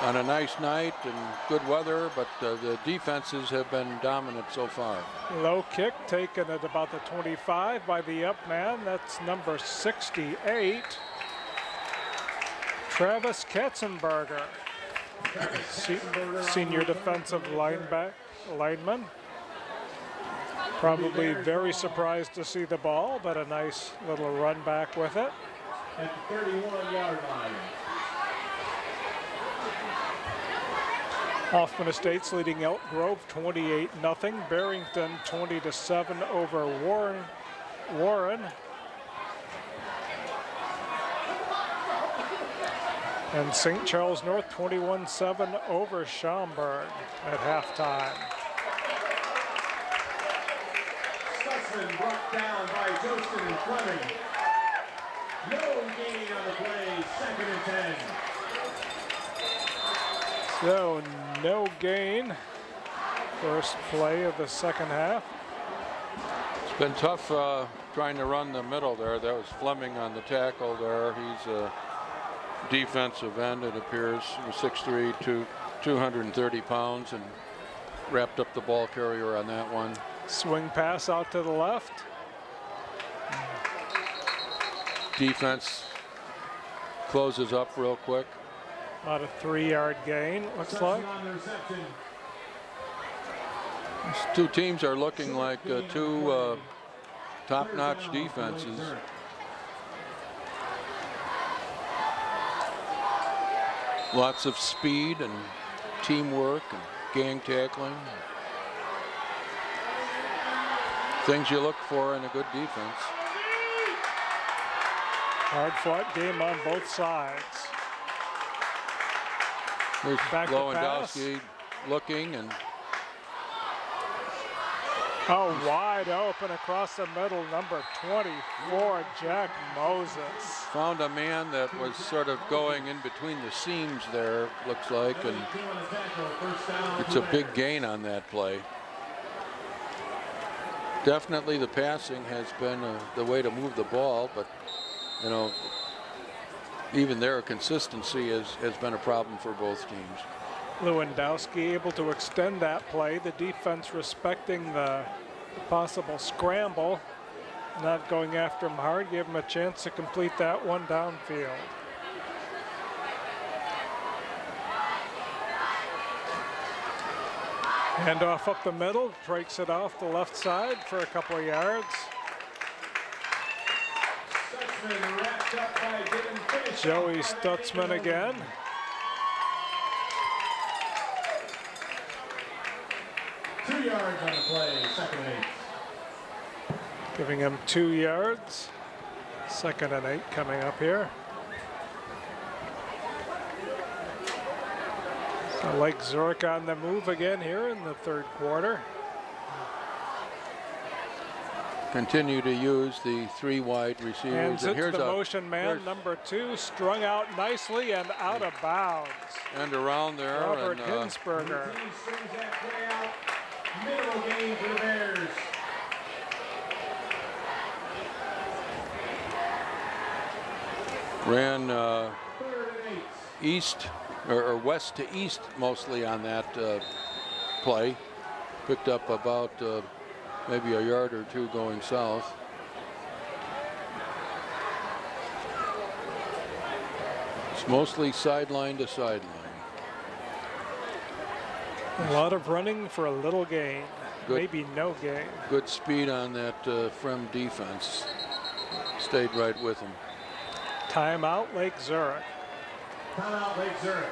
On a nice night and good weather, but the defenses have been dominant so far. Low kick taken at about the 25 by the up man. That's number 68, Travis Katzenberger, senior defensive lineman. Probably very surprised to see the ball, but a nice little run back with it. At the 31-yard line. Hoffman Estates leading Elk Grove 28-0. Barrington 20-7 over Warren. And St. Charles North 21-7 over Schaumburg at halftime. Stutzman brought down by Jostin and Fleming. No gain on the play, 2nd and 10. So no gain. First play of the second half. It's been tough trying to run the middle there. That was Fleming on the tackle there. He's a defensive end, it appears. He was 6'3", 230 pounds, and wrapped up the ball carrier on that one. Swing pass out to the left. Defense closes up real quick. About a 3-yard gain, looks like. These two teams are looking like two top-notch defenses. Lots of speed and teamwork and gang tackling. Things you look for in a good defense. Hard-fought game on both sides. There's Back to Lewandowski looking, and Oh, wide open across the middle, number 24, Jack Moses. Found a man that was sort of going in between the seams there, looks like, and it's a big gain on that play. Definitely the passing has been the way to move the ball, but, you know, even there, consistency has been a problem for both teams. Lewandowski able to extend that play. The defense respecting the possible scramble, not going after him hard, give him a chance to complete that one downfield. Handoff up the middle, breaks it off the left side for a couple of yards. Joey Stutzman again. Two yards on the play, second and 8. Giving him 2 yards. Second and 8 coming up here. So Lake Zurich on the move again here in the third quarter. Continue to use the 3 wide receivers. And it's here's the motion man, number 2, strung out nicely and out of bounds. And around there. Robert and, Hinsberger. He strings that play out. Minimal gain for the Bears. Ran Third and 8. east or west to east mostly on that play. Picked up about maybe a yard or 2 going south. It's mostly sideline to sideline. A lot of running for a little gain. Good. Maybe no gain. Good speed on that Fremd defense. Stayed right with him. Timeout, Lake Zurich. Timeout, Lake Zurich.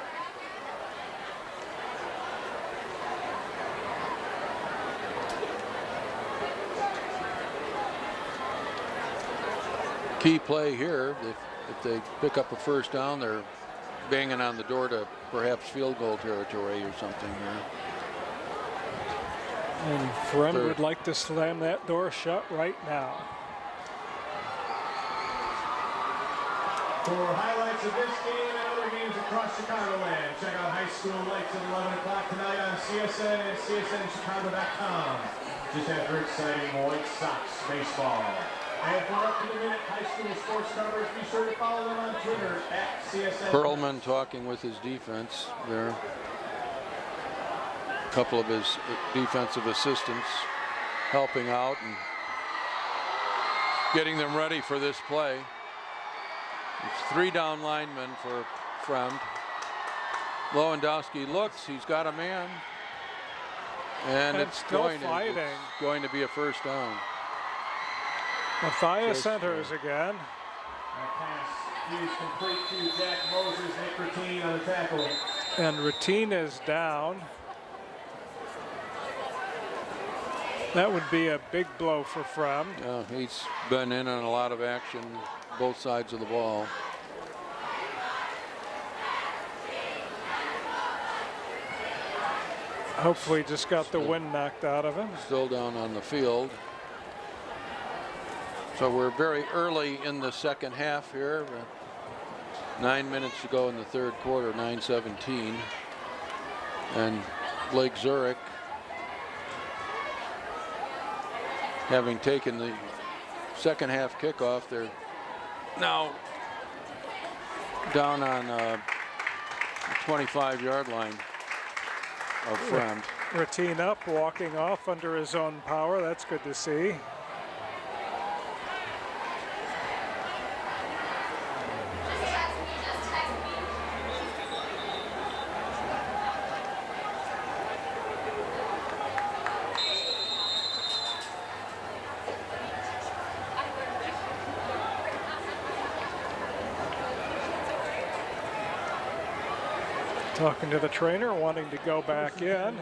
Key play here. If they pick up a first down, they're banging on the door to perhaps field goal territory or something here. And Fremd would like to slam that door shut right now. For highlights of this game and other games across Chicagoland, check out High School Lights at 11 o'clock tonight on CSN and CSNChicago.com. Just after exciting White Sox baseball. And for up-to-the-minute high school sports coverage, be sure to follow them on Twitter at CSN. Perlman talking with his defense there. A couple of his defensive assistants helping out and getting them ready for this play. It's 3 down linemen for Fremd. Lewandowski looks, he's got a man. And it's still going fighting. to be a first down. Matthias enters again. That pass is complete to Jack Moses, Nick Routine on the tackle. And Routine is down. That would be a big blow for Fremd. He's been in on a lot of action, both sides of the ball. Hopefully just got the wind knocked out of him. Still down on the field. So we're very early in the second half here. 9 minutes to go in the third quarter, 9:17. And Lake Zurich, having taken the second half kickoff, they're now down on the 25-yard line of Fremd. Routine up, walking off under his own power. That's good to see. Talking to the trainer, wanting to go back in.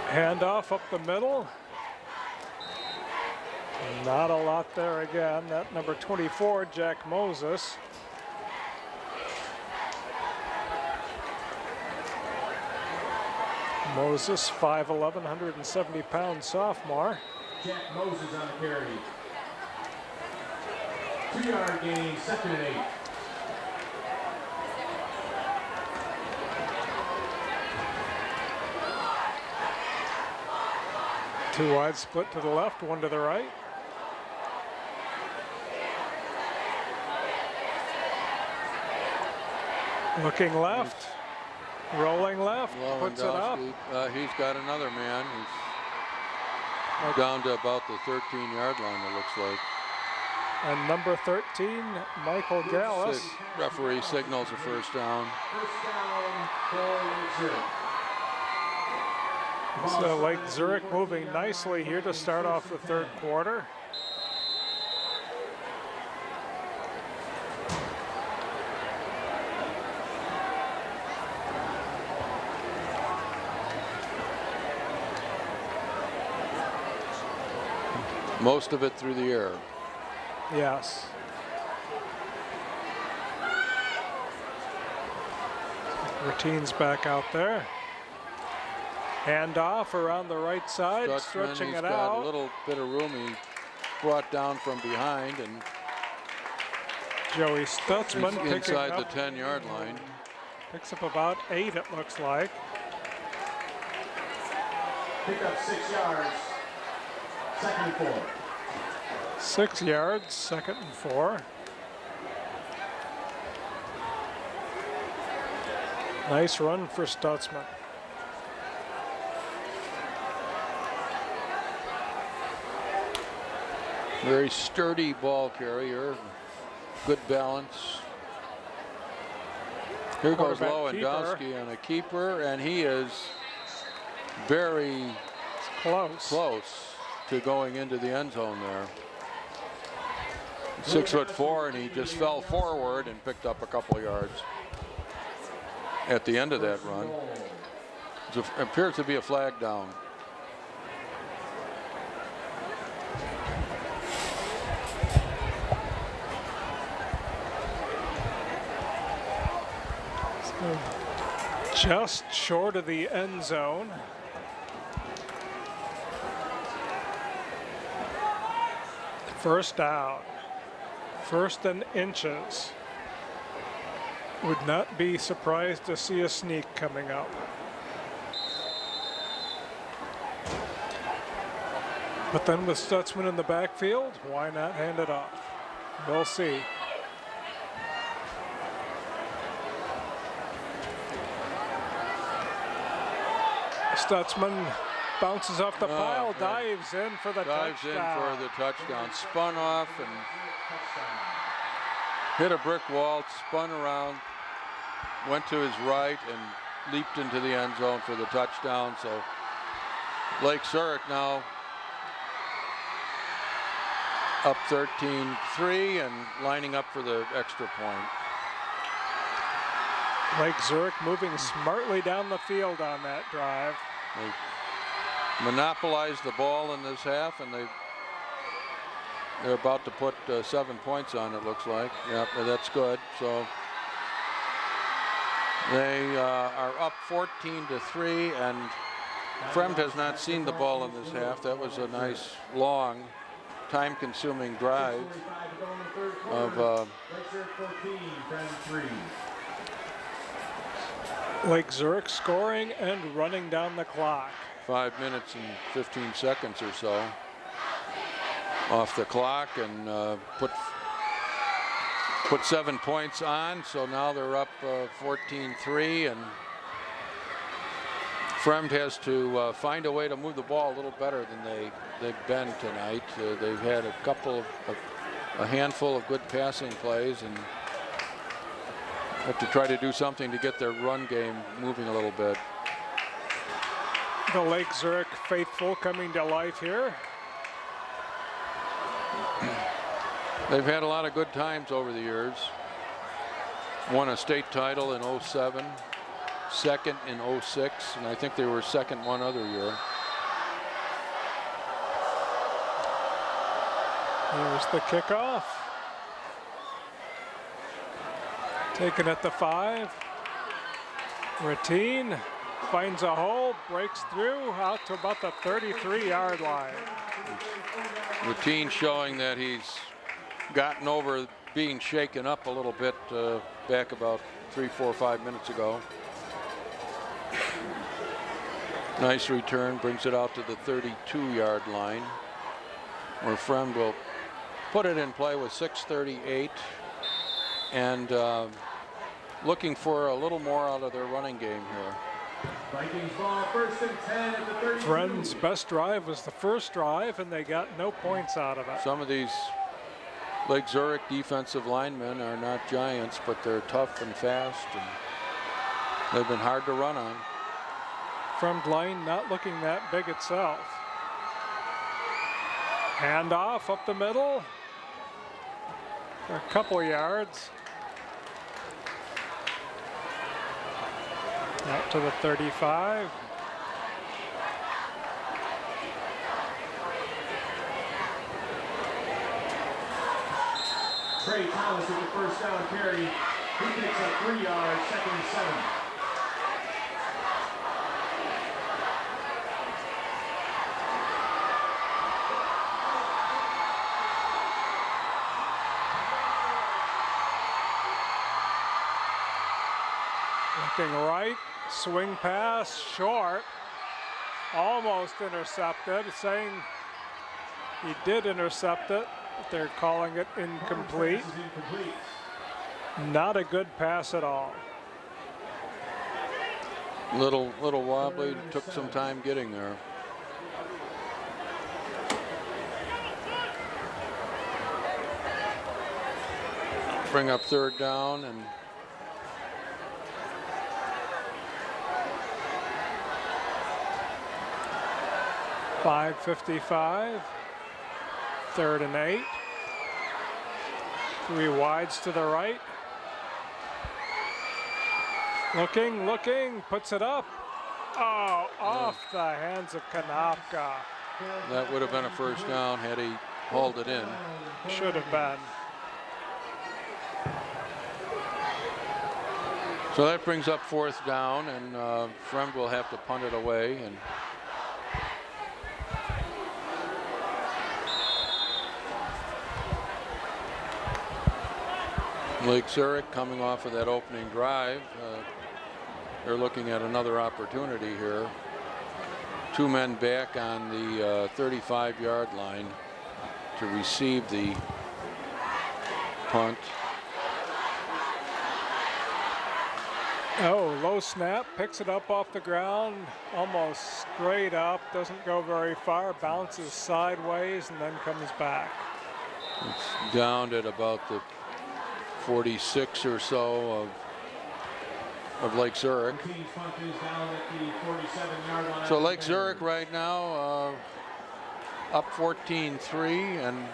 Handoff up the middle. Not a lot there again. That number 24, Jack Moses. Moses, 5'11", 170-pound sophomore. Jack Moses on the carry. 2-yard gain, 2nd and 8. Two wide split to the left, one to the right. Looking left, rolling left, puts it up. He's got another man. He's down to about the 13-yard line, it looks like. And number 13, Michael Gallus. Referee signals a first down. First down for Lake Zurich. So Lake Zurich moving nicely here to start off the third quarter. Most of it through the air. Yes. Routine's back out there. Handoff around the right side, Stutzman, stretching he's it got out. a little bit of room. He brought down from behind and Joey Stutzman he's picking inside the up, 10-yard line. picks up about 8, it looks like. Pick up 6 yards. 2nd and 4. 6 yards, 2nd and 4. Nice run for Stutzman. Very sturdy ball carrier. Good balance. Here goes Quarterback Lewandowski on a keeper, and he is very close to going into the end zone there. 6'4", and he just fell forward and picked up a couple of yards at the end of that run. It appears to be a flag down. Just short of the end zone. First down. 1st and inches. Would not be surprised to see a sneak coming up. But then with Stutzman in the backfield, why not hand it off? We'll see. Stutzman bounces off the pile, dives in for the touchdown. Dives in for the touchdown. Spun off and hit a brick wall, spun around, went to his right and leaped into the end zone for the touchdown. So Lake Zurich now up 13-3 and lining up for the extra point. Lake Zurich moving smartly down the field on that drive. They monopolized the ball in this half, and they're about to put 7 points on it, looks like. Yeah, that's good. So they are up 14-3, and Fremd has not seen the ball in this half. That was a nice, long, time-consuming drive of Lake Zurich scoring and running down the clock. 5 minutes and 15 seconds or so off the clock, and put 7 points on. So now they're up 14-3, and Fremd has to find a way to move the ball a little better than they've been tonight. They've had a handful of good passing plays, and have to try to do something to get their run game moving a little bit. The Lake Zurich faithful coming to life here. They've had a lot of good times over the years. Won a state title in 07, second in 06, and I think they were second one other year. Here's the kickoff. Taken at the 5. Routine finds a hole, breaks through out to about the 33-yard line. Routine showing that he's gotten over being shaken up a little bit back about 3, 4, 5 minutes ago. Nice return, brings it out to the 32-yard line, where Fremd will put it in play with 6:38 and looking for a little more out of their running game here. Vikings ball, 1st and 10 at the 32. Fremd's best drive was the first drive, and they got no points out of it. Some of these Lake Zurich defensive linemen are not giants, but they're tough and fast, and they've been hard to run on. Fremd line not looking that big itself. Handoff up the middle for a couple yards. Out to the 35. Trey Thomas with the first down carry. He picks up 3 yards, 2nd and 7. Looking right, swing pass, short, almost intercepted, saying he did intercept it, but they're calling it incomplete. Not a good pass at all. Little wobbly, took some time getting there. Bring up 3rd down and 5:55, 3rd and 8. 3 wides to the right. Looking, puts it up. Oh, off the hands of Konopka. that would have been a first down had he hauled it in. Should have been. So that brings up 4th down, and Fremd will have to punt it away. And Lake Zurich coming off of that opening drive. They're looking at another opportunity here. 2 men back on the 35-yard line to receive the punt. Oh, low snap, picks it up off the ground, almost straight up, doesn't go very far, bounces sideways and then comes back. It's down at about the 46 or so of Lake Zurich. So Lake Zurich right now up 14-3 and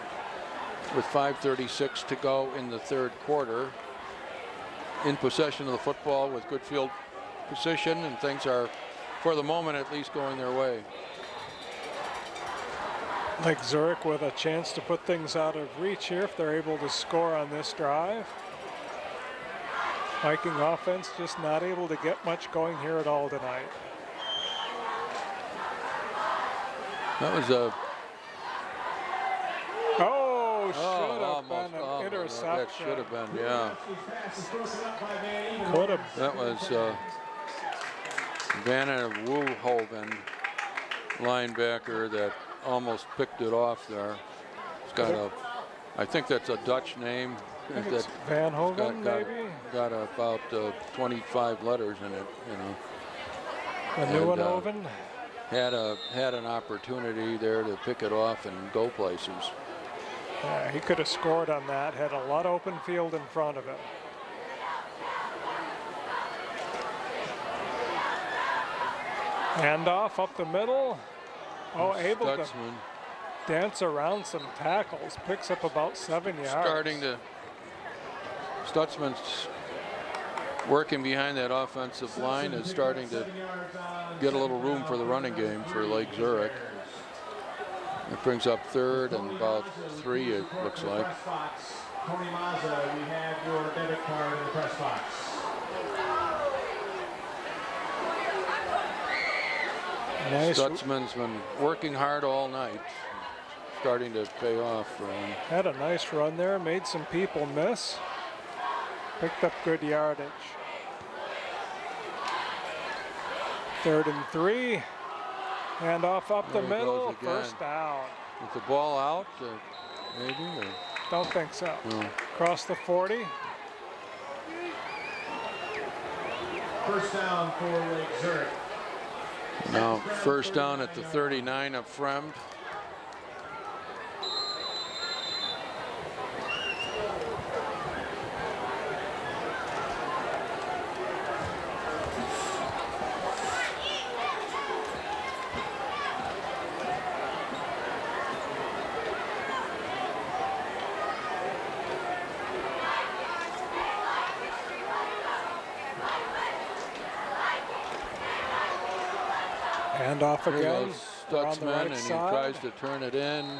with 5:36 to go in the 3rd quarter. In possession of the football with good field position, and things are, for the moment at least, going their way. Lake Zurich with a chance to put things out of reach here if they're able to score on this drive. Viking offense just not able to get much going here at all tonight. That was a should have been an interception. That should have been, yeah. Could have. That was Van Woehoven, linebacker, that almost picked it off there. It's got a, I think that's a Dutch name. I think it's Van Hoven, maybe? Got about 25 letters in it, you know. A new one, Hoven? Had an opportunity there to pick it off and go places. Yeah, he could have scored on that, had a lot of open field in front of him. Handoff up the middle. Oh, able to dance around some tackles, picks up about 7 yards. Stutzman's working behind that offensive line, is starting to get a little room for the running game for Lake Zurich. It brings up 3rd and about 3, it looks like. Tony Mazza, we have your debit card in the press box. Nice. Stutzman's been working hard all night. Starting to pay off for him. Had a nice run there, made some people miss. Picked up good yardage. 3rd and 3. Hand off up the There he middle, goes again. first down. With the ball out, maybe? Or, Don't think so. no. Across the 40. First down for Lake Zurich. Now, first down at the 39 of Fremd. Hand off Here again. goes Around the Stutzman, right and he side. tries to turn it in.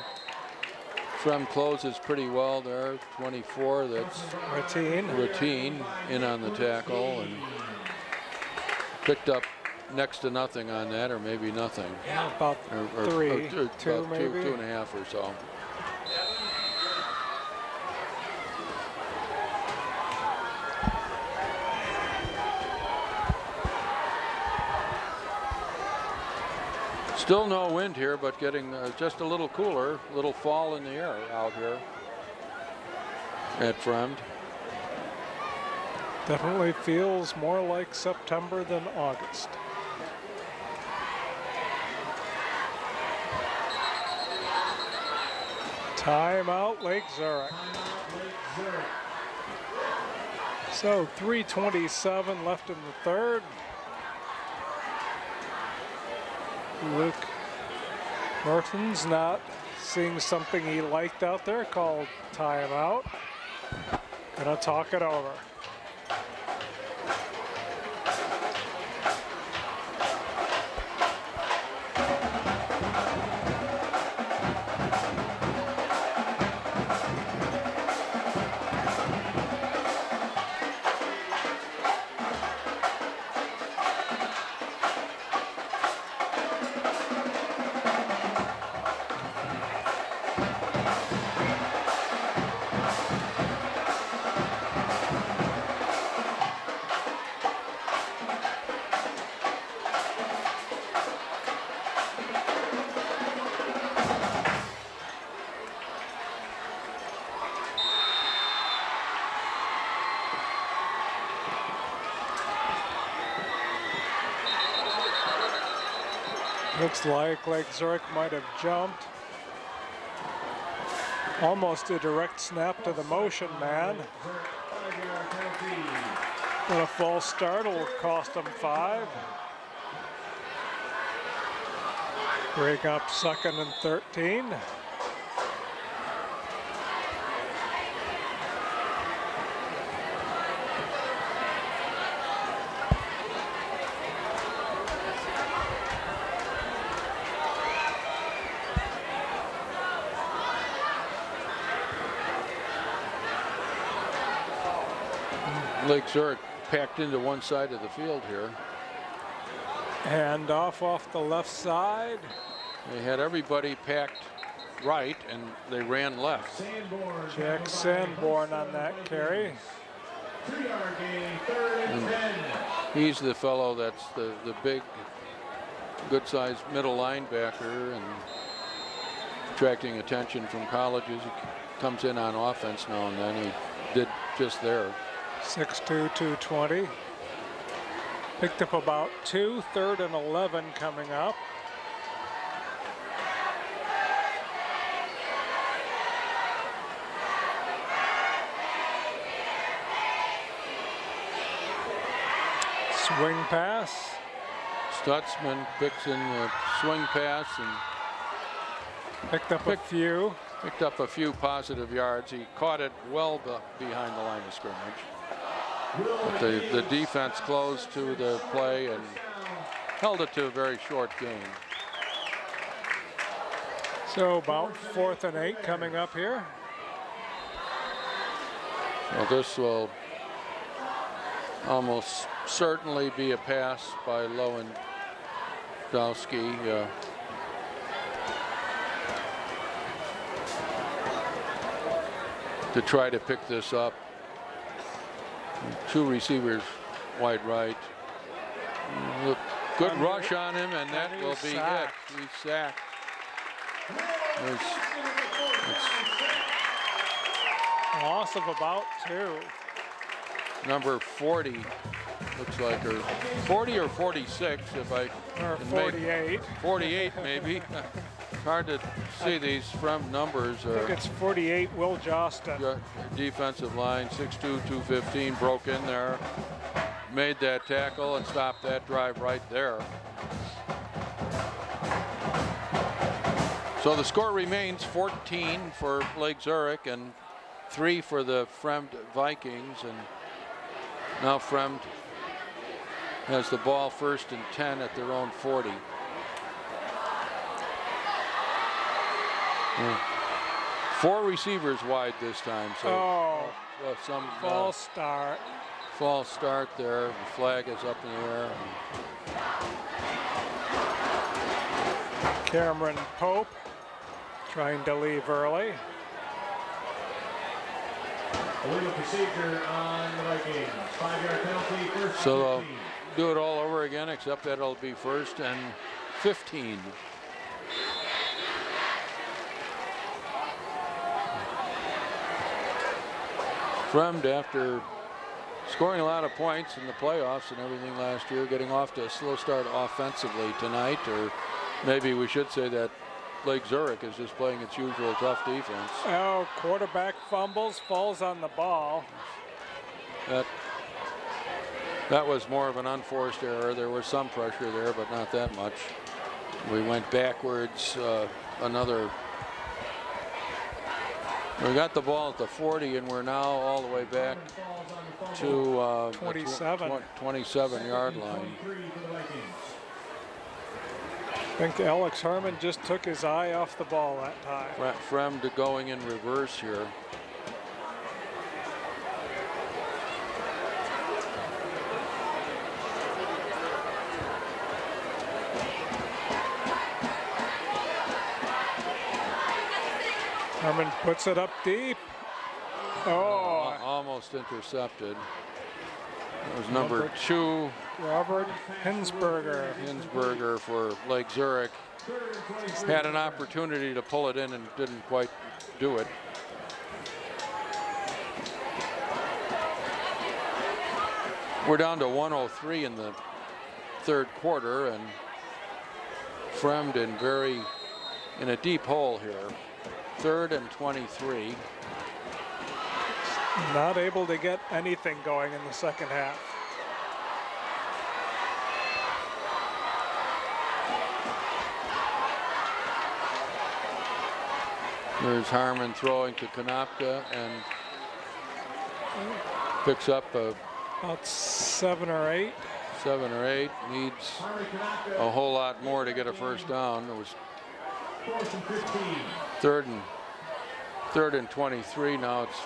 Fremd closes pretty well there. 24, that's Routine. in on the tackle, and picked up next to nothing on that, or maybe nothing. About Or 3, two, 2 about maybe. 2.5 or so. Still no wind here, but getting just a little cooler, little fall in the air out here at Fremd. Definitely feels more like September than August. Timeout, Lake Zurich. So 3:27 left in the third. Luke Norton's not seeing something he liked out there, called timeout. Gonna talk it over. Looks like Lake Zurich might have jumped. Almost a direct snap to the motion man. But a false start will cost them 5. Break up 2nd and 13. Lake Zurich packed into one side of the field here. Hand off the left side. They had everybody packed right, and they ran left. Jack Sanborn on that carry. 2-yard gain, 3rd and 10. He's the fellow that's the big, good-sized middle linebacker and attracting attention from colleges. He comes in on offense now and then. He did just there. 6'2", 220. Picked up about 2, 3rd and 11 coming up. Swing pass. Stutzman picks in the swing pass and Picked up a few. picked up a few positive yards. He caught it well behind the line of scrimmage. But the defense closed to the play and held it to a very short gain. So about 4th and 8 coming up here. Well, this will almost certainly be a pass by Dowski. To try to pick this up. 2 receivers wide right. Good rush on him, and that will be it. He's sacked. Loss of about 2. Number 40 looks like, or 40 or 46 if I Or can make- 48. 48 maybe. It's hard to see these from numbers. I think it's 48, Will Jostin. Defensive line, 6'2", 215, broke in there, made that tackle and stopped that drive right there. So the score remains 14 for Lake Zurich and 3 for the Fremd Vikings, and now Fremd has the ball 1st and 10 at their own 40. Four receivers wide this time, so some false start. False start there. The flag is up in the air. Cameron Pope trying to leave early. Illegal procedure on the Vikings. 5-yard penalty, 1st So and they'll 15. do it all over again, except that it'll be 1st and 15. Fremd, after scoring a lot of points in the playoffs and everything last year, getting off to a slow start offensively tonight, or maybe we should say that Lake Zurich is just playing its usual tough defense. Oh, quarterback fumbles, falls on the ball. That was more of an unforced error. There was some pressure there, but not that much. We went backwards. We got the ball at the 40, and we're now all the way back to 27-yard line. I think Alex Herman just took his eye off the ball that time. Fremd going in reverse here. Herman puts it up deep. Oh, Almost intercepted. That was number 2. Robert Hinsberger. Hinsberger for Lake Zurich. Had an opportunity to pull it in and didn't quite do it. We're down to 103 in the 3rd quarter, and Fremd in a deep hole here. 3rd and 23. Not able to get anything going in the second half. There's Harmon throwing to Konopka and picks up About 7 or 8. 7 or 8. Needs a whole lot more to get a first down. It was 4th and 15. 3rd and 23. Now it's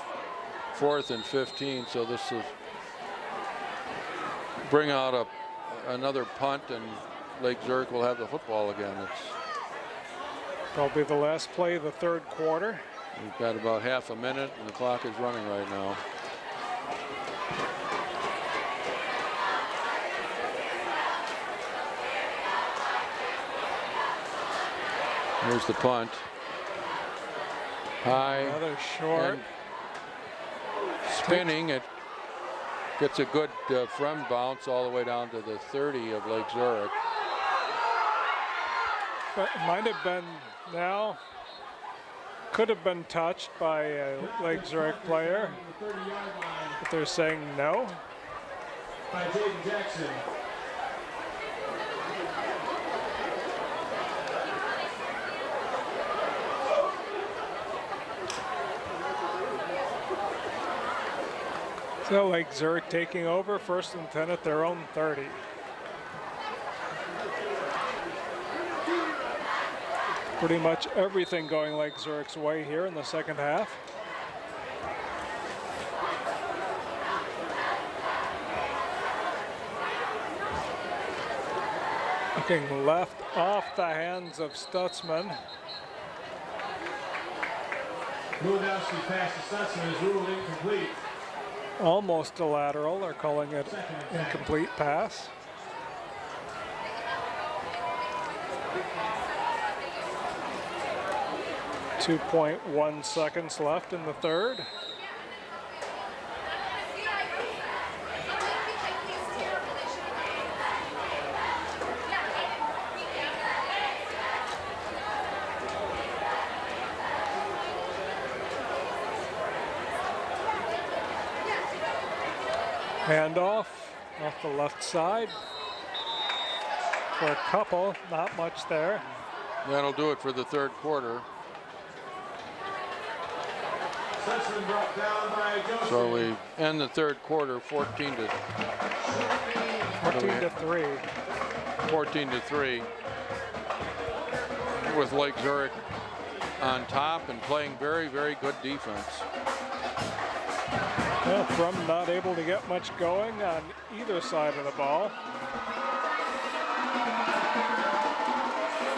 4th and 15. So this will bring out another punt, and Lake Zurich will have the football again. That'll be the last play of the 3rd quarter. We've got about half a minute, and the clock is running right now. Here's the punt. High. Another short. And spinning. It gets a good Fremd bounce all the way down to the 30 of Lake Zurich. But it might have been now. Could have been touched by a Lake Zurich player. The 30-yard line But they're saying no. by Jaden Jackson. So Lake Zurich taking over, 1st and 10 at their own 30. Pretty much everything going Lake Zurich's way here in the second half. Looking left off the hands of Stutzman. Lewandowski pass to Stutzman is ruled incomplete. Almost a lateral. They're calling it incomplete pass. .1 seconds left in the third. Handoff off the left side for a couple, not much there. That'll do it for the third quarter. Stutzman brought down by Joseph. So we end the third quarter 14 to 3. 14 to 3 with Lake Zurich on top and playing very, very good defense. Well, Fremd not able to get much going on either side of the ball.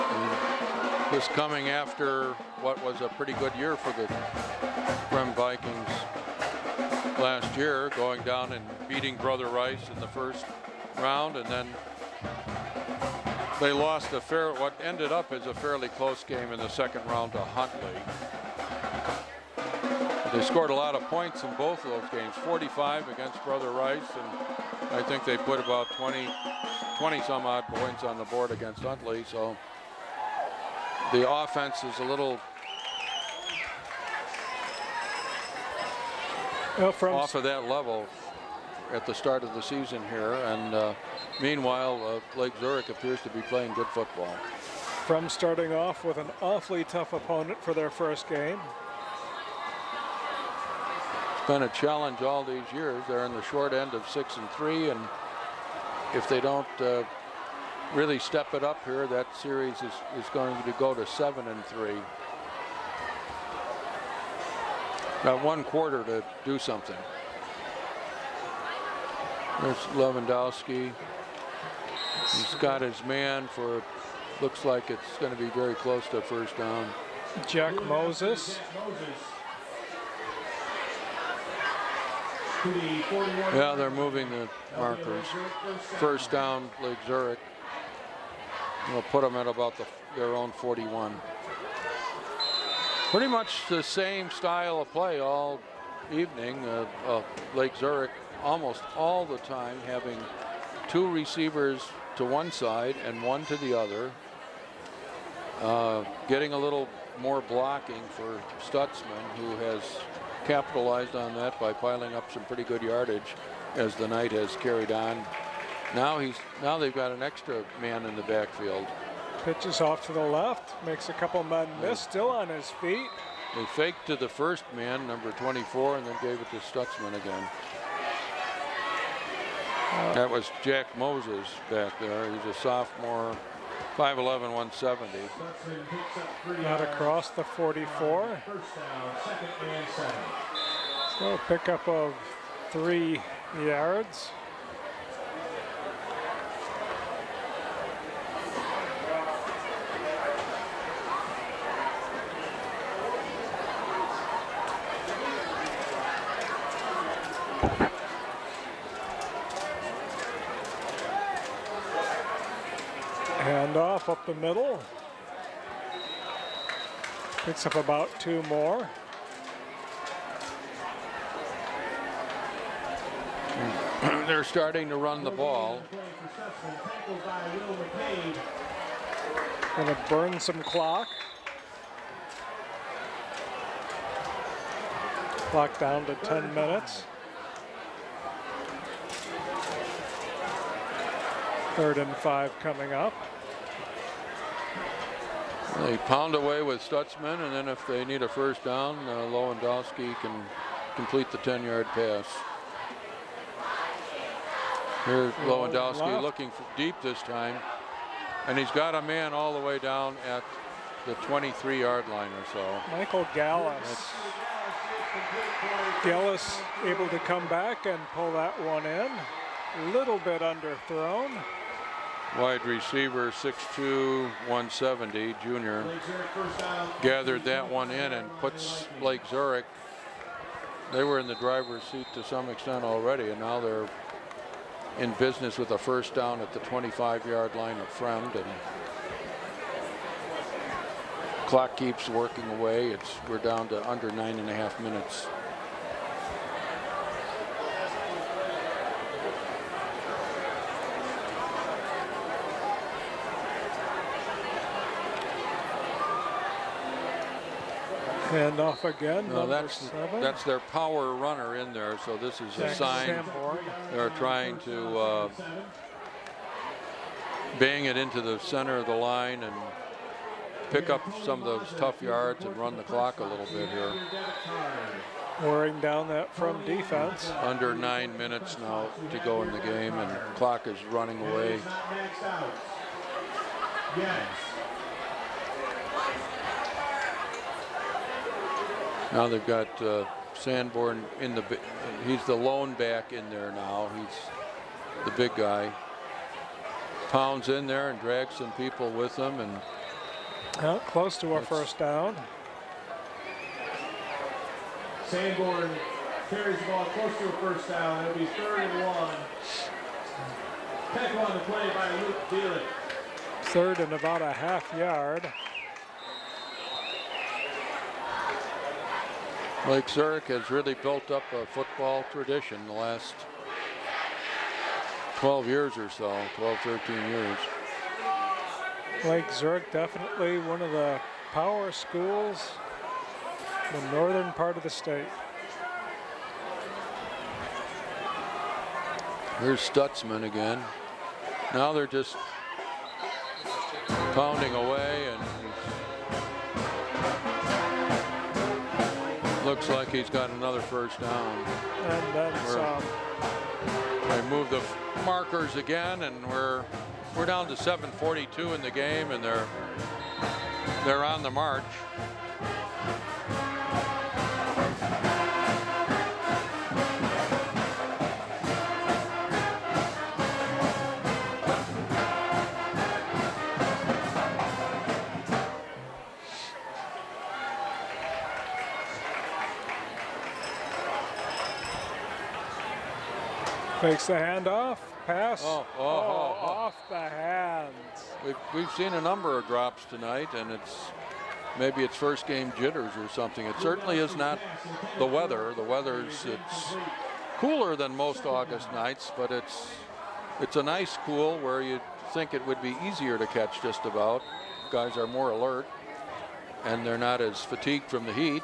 And this coming after what was a pretty good year for the Fremd Vikings last year, going down and beating Brother Rice in the first round, and then they lost what ended up as a fairly close game in the second round to Huntley. They scored a lot of points in both of those games, 45 against Brother Rice, and I think they put about 20 some odd points on the board against Huntley. So the offense is a little off of that level at the start of the season here, and meanwhile Lake Zurich appears to be playing good football. Fremd starting off with an awfully tough opponent for their first game. Been a challenge all these years. They're in the short end of 6-3, and if they don't really step it up here, that series is going to go to 7-3. Got one quarter to do something. There's Lewandowski. He's got his man for, looks like it's going to be very close to first down. Jack Moses. Yeah, they're moving the markers. First down, Lake Zurich. We'll put them at about their own 41. Pretty much the same style of play all evening. Lake Zurich almost all the time having two receivers to one side and one to the other. Getting a little more blocking for Stutzman, who has capitalized on that by piling up some pretty good yardage as the night has carried on. Now they've got an extra man in the backfield. Pitches off to the left, makes a couple men miss, still on his feet. They faked to the first man, number 24, and then gave it to Stutzman again. That was Jack Moses back there. He's a sophomore, 5'11", 170. Not across the 44. So a pickup of 3 yards. Handoff up the middle. Picks up about 2 more. They're starting to run the ball. Gonna burn some clock. Clock down to 10 minutes. 3rd and 5 coming up. They pound away with Stutzman, and then if they need a first down, Lewandowski can complete the 10-yard pass. Here's Lewandowski looking for deep this time, and he's got a man all the way down at the 23-yard line or so. Michael Gallus. Gallus able to come back and pull that one in. A little bit underthrown. Wide receiver, 6'2", 170, junior. Lake Zurich first down. Gathered that one in and puts Lake Zurich. They were in the driver's seat to some extent already, and now they're in business with a first down at the 25-yard line of Fremd, and clock keeps working away. We're down to under 9.5 minutes. Hand off again. No, number 7. that's their power runner in there. So this is a sign Sanborn. they're trying to bang it into the center of the line and pick up some of those tough yards and run the clock a little bit here. Wearing down that from defense. Under 9 minutes now to go in the game, and clock is running away. Yes. Now they've got Sanborn in the. He's the lone back in there now. He's the big guy. Pounds in there and drags some people with him, and Close to a first down. Sanborn carries the ball close to a first down. It'll be 3rd and 1. Peck on the play by Luke Dillon. 3rd and about a half yard. Lake Zurich has really built up a football tradition the last 12 years or so, 12, 13 years. Lake Zurich definitely one of the power schools in the northern part of the state. Here's Stutzman again. Now they're just pounding away, and looks like he's got another first down. And then some. They move the markers again, and we're down to 7:42 in the game, and they're on the march. Fakes the handoff, pass. Oh. Off the hands. We've seen a number of drops tonight, and maybe it's first game jitters or something. It certainly is not the weather. It's cooler than most August nights, but it's a nice cool where you'd think it would be easier to catch just about. Guys are more alert, and they're not as fatigued from the heat.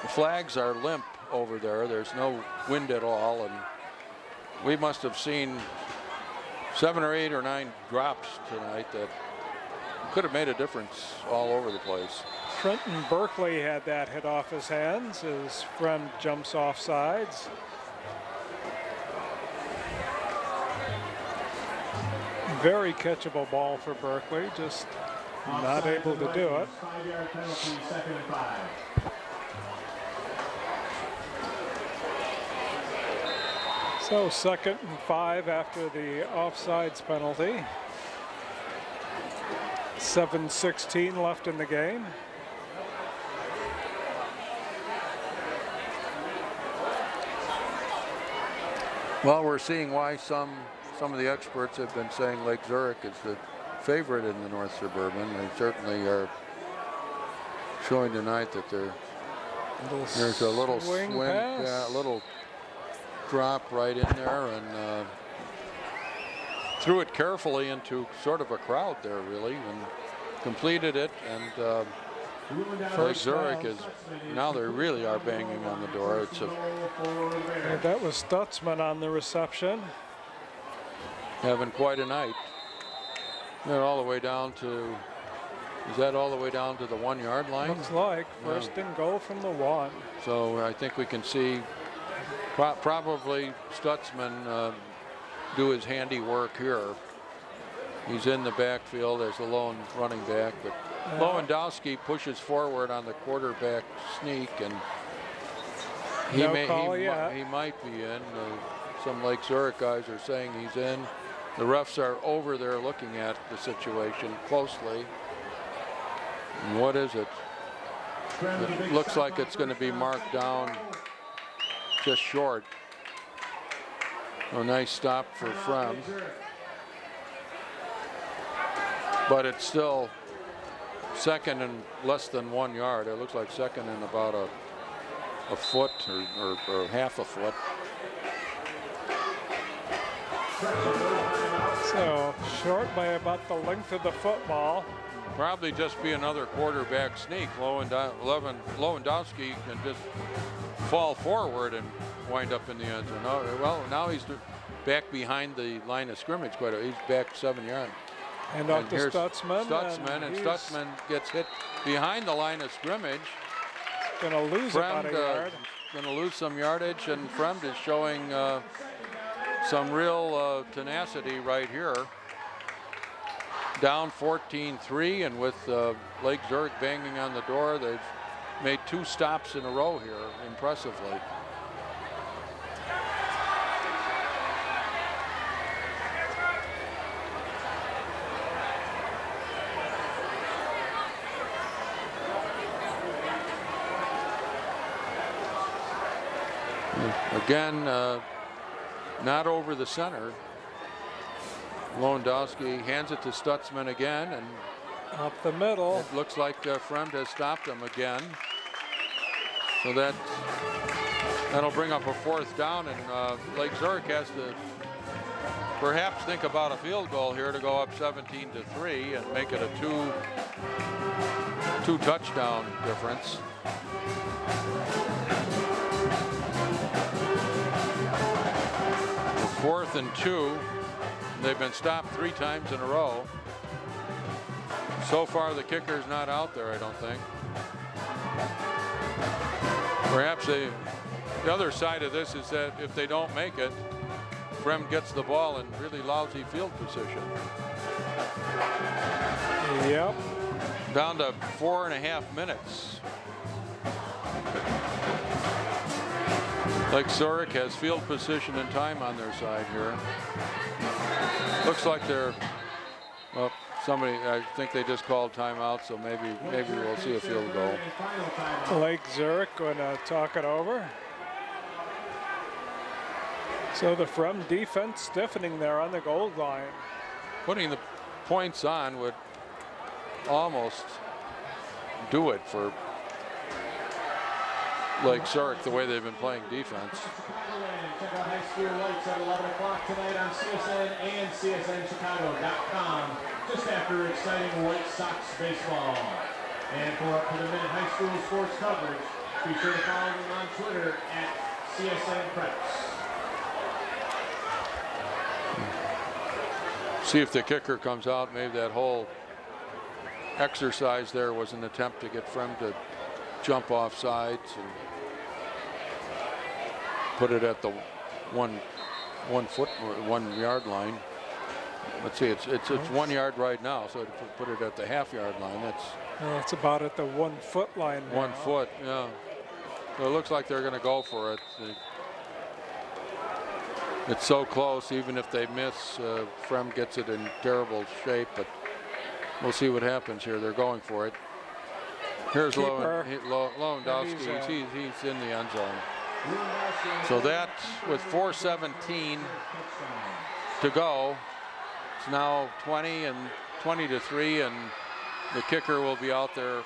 The flags are limp over there. There's no wind at all, and we must have seen 7 or 8 or 9 drops tonight that could have made a difference all over the place. Trenton Berkeley had that hit off his hands. His friend jumps off sides. Very catchable ball for Berkeley, just not able to do it. 5-yard penalty, 2nd and 5. So 2nd and 5 after the offsides penalty. 7:16 left in the game. Well, we're seeing why some of the experts have been saying Lake Zurich is the favorite in the North Suburban. They certainly are showing tonight that there's a little swing, a little drop right in there, and threw it carefully into sort of a crowd there, really, and completed it. And Lake Zurich is now, they really are banging on the door. And that was Stutzman on the reception. Having quite a night. They're all the way down to, is that all the way down to the 1-yard line? Looks like first and goal from the 1. So I think we can see probably Stutzman do his handiwork here. He's in the backfield as a lone running back, but Lewandowski pushes forward on the quarterback sneak, and he might be in. Some Lake Zurich guys are saying he's in. The refs are over there looking at the situation closely. And what is it? It looks like it's going to be marked down just short. A nice stop for Fremd. But it's still second and less than 1 yard. It looks like second and about a foot or half a foot. So short by about the length of the football. Probably just be another quarterback sneak. Lewandowski can just fall forward and wind up in the end zone. Well, now he's back behind the line of scrimmage quite a. He's back 7 yards. And off to here's Stutzman. And Stutzman gets hit behind the line of scrimmage. Going to lose about a yard. Going to lose some yardage, and Fremd is showing some real tenacity right here. Down 14-3, and with Lake Zurich banging on the door, they've made 2 stops in a row here, impressively. Again, not over the center. Lewandowski hands it to Stutzman again, and up the middle. It looks like Fremd has stopped him again. So that'll bring up a 4th down, and Lake Zurich has to perhaps think about a field goal here to go up 17-3 and make it a two touchdown difference. The 4th and 2. They've been stopped 3 times in a row. So far, the kicker's not out there, I don't think. Perhaps the other side of this is that if they don't make it, Fremd gets the ball in really lousy field position. Yep. Down to 4.5 minutes. Lake Zurich has field position and time on their side here. Looks like they're, well, somebody, I think they just called timeout, so maybe we'll see a field goal. Lake Zurich going to talk it over. So the Fremd defense stiffening there on the goal line. Putting the points on would almost do it for Lake Zurich, the way they've been playing defense. Check out High School Lights at 11 o'clock tonight on CSN and CSNChicago.com, just after exciting White Sox baseball. And for up-to-the-minute high school sports coverage, be sure to follow them on Twitter at CSN Preps. See if the kicker comes out. Maybe that whole exercise there was an attempt to get Fremd to jump off sides and put it at the 1 yard line. Let's see, it's 1 yard right now, so to put it at the half-yard line, that's it's about at the 1 foot line now. 1 foot, yeah. So it looks like they're going to go for it. It's so close, even if they miss, Fremd gets it in terrible shape, but we'll see what happens here. They're going for it. Here's Lewandowski. He's in the end zone. So that, with 4:17 to go, it's now 20-3, and the kicker will be out there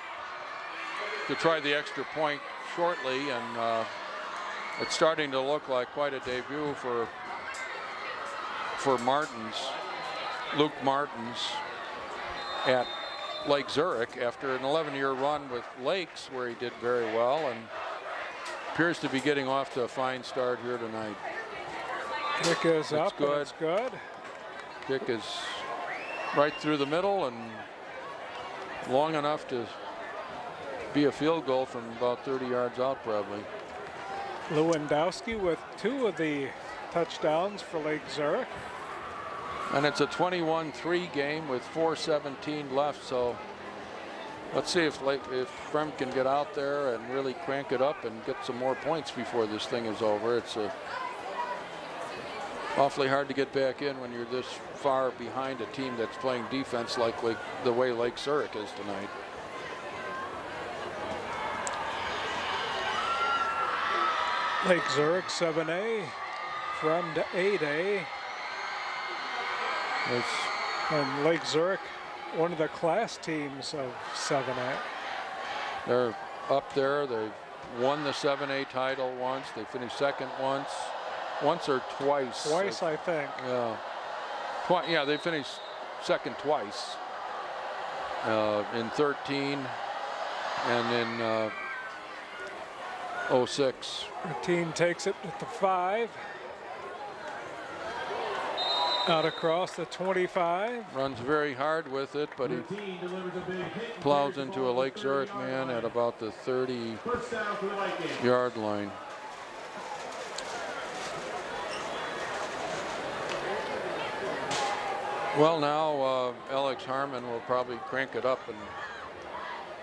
to try the extra point shortly, and it's starting to look like quite a debut for Luke Martins at Lake Zurich after an 11-year run with Lakes, where he did very well, and appears to be getting off to a fine start here tonight. Kick is up, and it's good. Kick is right through the middle and long enough to be a field goal from about 30 yards out, probably. Lewandowski with 2 of the touchdowns for Lake Zurich. And it's a 21-3 game with 4:17 left, so let's see if Fremd can get out there and really crank it up and get some more points before this thing is over. It's awfully hard to get back in when you're this far behind a team that's playing defense like the way Lake Zurich is tonight. Lake Zurich 7A, Fremd 8A. And Lake Zurich, one of the class teams of 7A. They're up there. They've won the 7A title once. They finished second once or twice. Twice, I think. Yeah. Yeah, they finished second twice. In 13 and in 06. The team takes it at the 5. Out across the 25. Runs very hard with it, but he plows into a Lake Zurich man at about the 30-yard line. Well, now Alex Harmon will probably crank it up and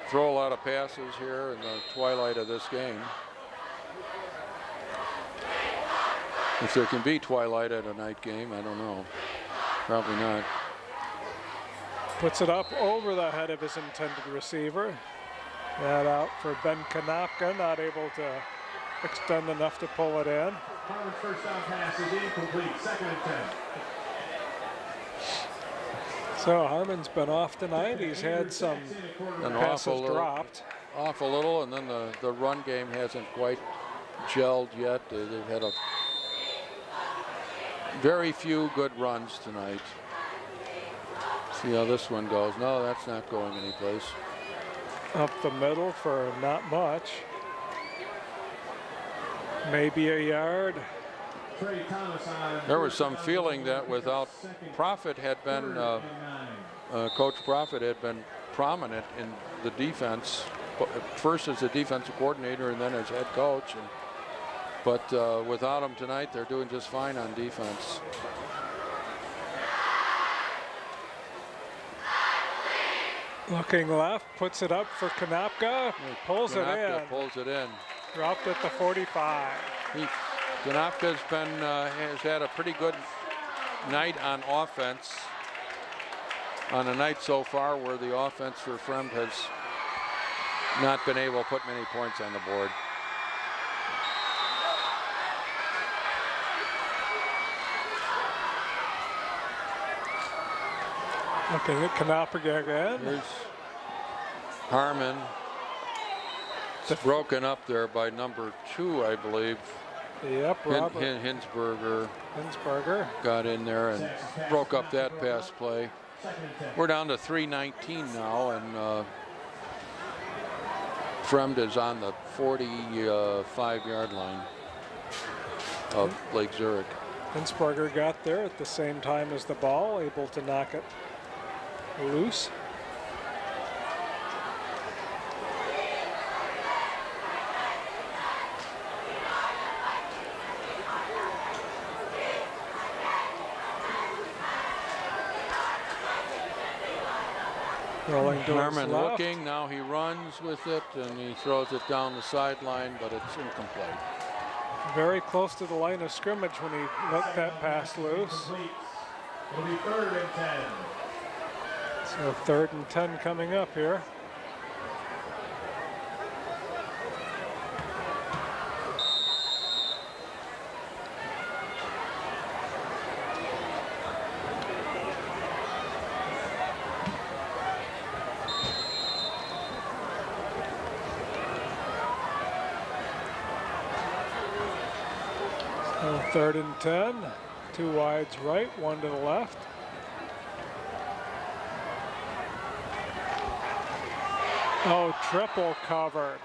throw a lot of passes here in the twilight of this game. If there can be twilight at a night game, I don't know. Probably not. Puts it up over the head of his intended receiver. That out for Ben Konopka, not able to extend enough to pull it in. Harmon's first down pass is incomplete, 2nd and 10. So Harmon's been off tonight. He's had some passes dropped. Off a little, and then the run game hasn't quite gelled yet. They've had a very few good runs tonight. See how this one goes. No, that's not going anyplace. Up the middle for not much. Maybe a yard. There was some feeling that without Profit had been, Coach Profit had been prominent in the defense, first as a defensive coordinator and then as head coach. But without him tonight, they're doing just fine on defense. Looking left, puts it up for Konopka, pulls it in. Pulls it in. Dropped at the 45. Konopka's been has had a pretty good night on offense. On a night so far where the offense for Fremd has not been able to put many points on the board. Looking at Konopka again. Here's Harmon. It's broken up there by number 2, I believe. Yep, Robert Hinsberger got in there and broke up that pass play. We're down to 3:19 now, and Fremd is on the 45-yard line of Lake Zurich. Hinsberger got there at the same time as the ball, able to knock it loose. Rolling to Harmon his left. looking, now he runs with it and he throws it down the sideline, but it's incomplete. Very close to the line of scrimmage when he let that pass loose. It'll be 3rd and 10. So 3rd and 10 coming up here. So 3rd and 10, 2 wides right, 1 to the left. Oh, triple covered.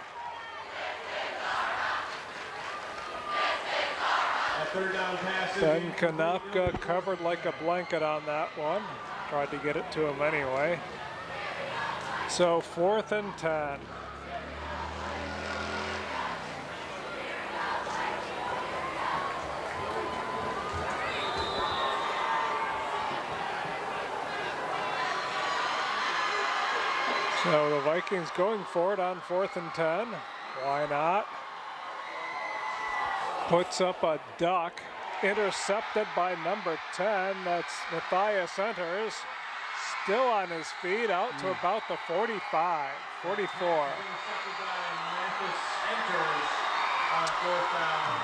Ben Konopka covered like a blanket on that one. Tried to get it to him anyway. So 4th and 10. So the Vikings going for it on 4th and 10. Why not? Puts up a duck. intercepted by number 10. That's Matthias Enters. Still on his feet, out to about the 45, 44. Intercepted by Memphis Enters on 4th down.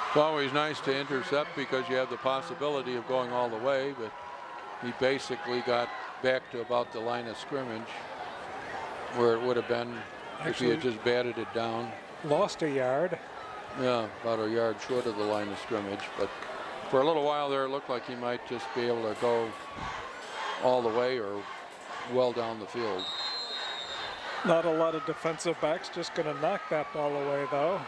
It's always nice to intercept because you have the possibility of going all the way, but he basically got back to about the line of scrimmage where it would have been if he had just batted it down. Lost a yard. Yeah, about a yard short of the line of scrimmage, but for a little while there it looked like he might just be able to go all the way or well down the field. Not a lot of defensive backs just going to knock that ball away, though.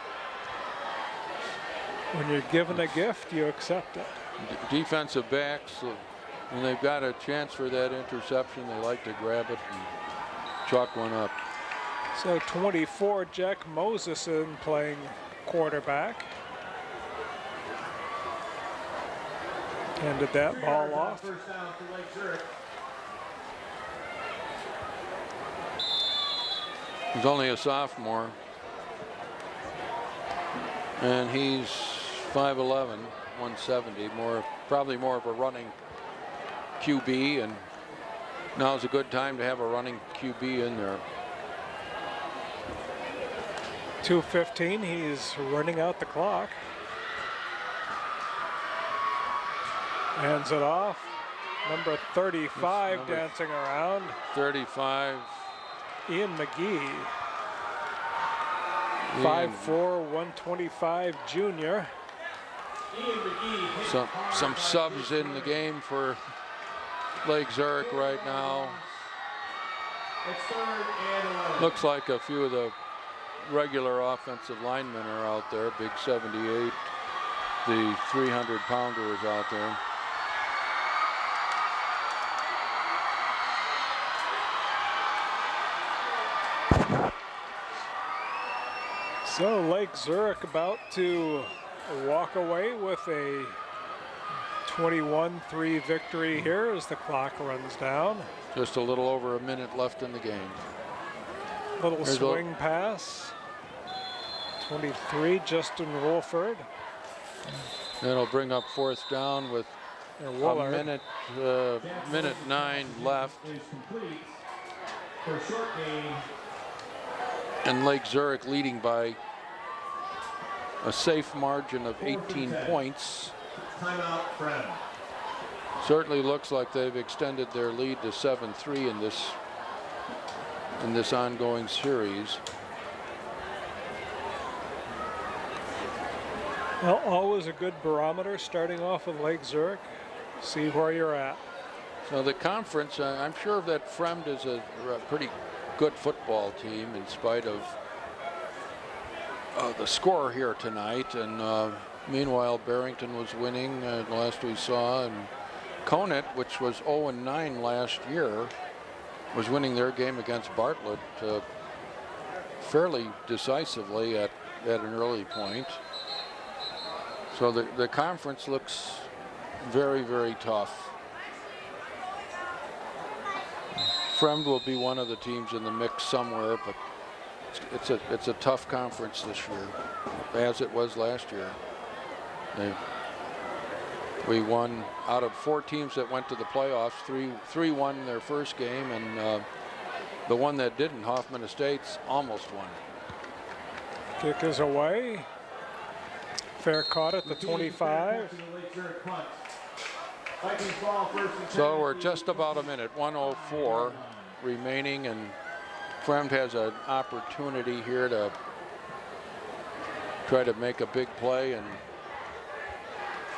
When you're given a gift, you accept it. Defensive backs, when they've got a chance for that interception, they like to grab it and chalk one up. So 24, Jack Moseson playing quarterback. Handed that ball off. First down for Lake Zurich. He's only a sophomore, and he's 5'11", 170, probably more of a running QB, and now's a good time to have a running QB in there. 2:15, he's running out the clock. Hands it off. Number 35 dancing around. 35. Ian McGee. 5'4", 125 junior. Ian McGee. Some subs in the game for Lake Zurich right now. It's 3rd and 11. Looks like a few of the regular offensive linemen are out there. Big 78, the 300-pounder is out there. So Lake Zurich about to walk away with a 21-3 victory here as the clock runs down. Just a little over a minute left in the game. Little swing pass. 23, Justin Wolford. That'll bring up 4th down with a minute 9 left. Is complete for a short gain. And Lake Zurich leading by a safe margin of 18 points. Timeout, Fremd. Certainly looks like they've extended their lead to 7-3 in this ongoing series. Well, always a good barometer starting off with Lake Zurich. See where you're at. So the conference, I'm sure that Fremd is a pretty good football team in spite of the score here tonight. And meanwhile, Barrington was winning last we saw, and Conant, which was 0-9 last year, was winning their game against Bartlett fairly decisively at an early point. So the conference looks very, very tough. Fremd will be one of the teams in the mix somewhere, but it's a tough conference this year, as it was last year. We won out of 4 teams that went to the playoffs. Three won their first game, and the one that didn't, Hoffman Estates, almost won. Kick is away. Fair caught at the 25. So we're just about a minute, 1:04 remaining, and Fremd has an opportunity here to try to make a big play and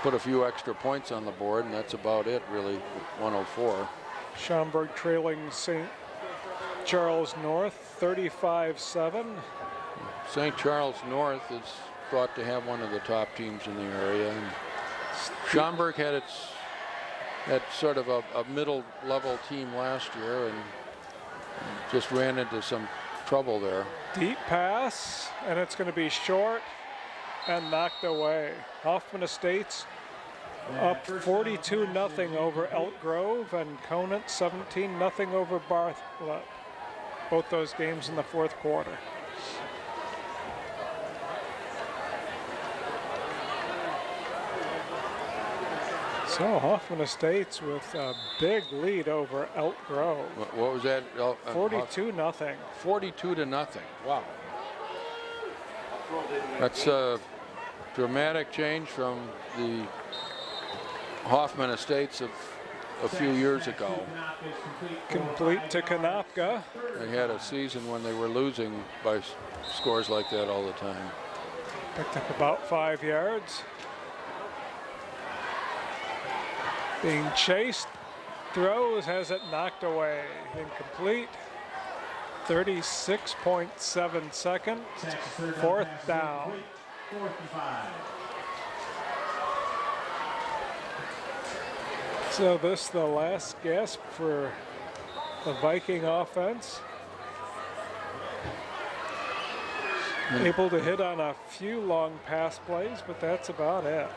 put a few extra points on the board, and that's about it, really, 1:04. Schaumburg trailing St. Charles North, 35-7. St. Charles North is thought to have one of the top teams in the area. And Schaumburg had sort of a middle-level team last year and just ran into some trouble there. Deep pass, and it's going to be short and knocked away. Hoffman Estates up 42-0 over Elk Grove, and Conant 17-0 over Bartlett. Both those games in the 4th quarter. So Hoffman Estates with a big lead over Elk Grove. What was that? 42-0. 42-0. Wow. That's a dramatic change from the Hoffman Estates of a few years ago. Complete to Konopka. They had a season when they were losing by scores like that all the time. Picked up about 5 yards. Being chased, throws, has it knocked away. Incomplete. 36.7 seconds. Fourth down. 4th and 5. So this the last gasp for the Viking offense. Able to hit on a few long pass plays, but that's about it.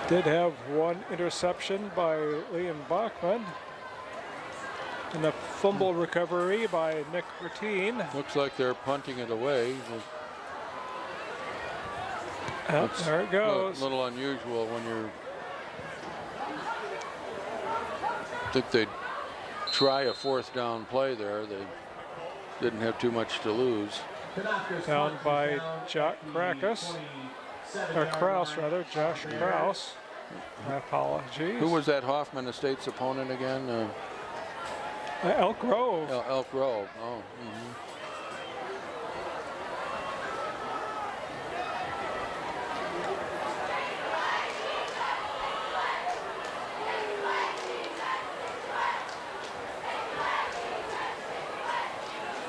Did have one interception by Liam Bachman and a fumble recovery by Nick Bertine. Looks like they're punting it away. There it goes. A little unusual when you're. I think they'd try a 4th down play there. They didn't have too much to lose. Down by Josh Krakus. Or Kraus, rather, Josh Kraus. My apologies. Who was that Hoffman Estates opponent again? Elk Grove. Elk Grove. Oh.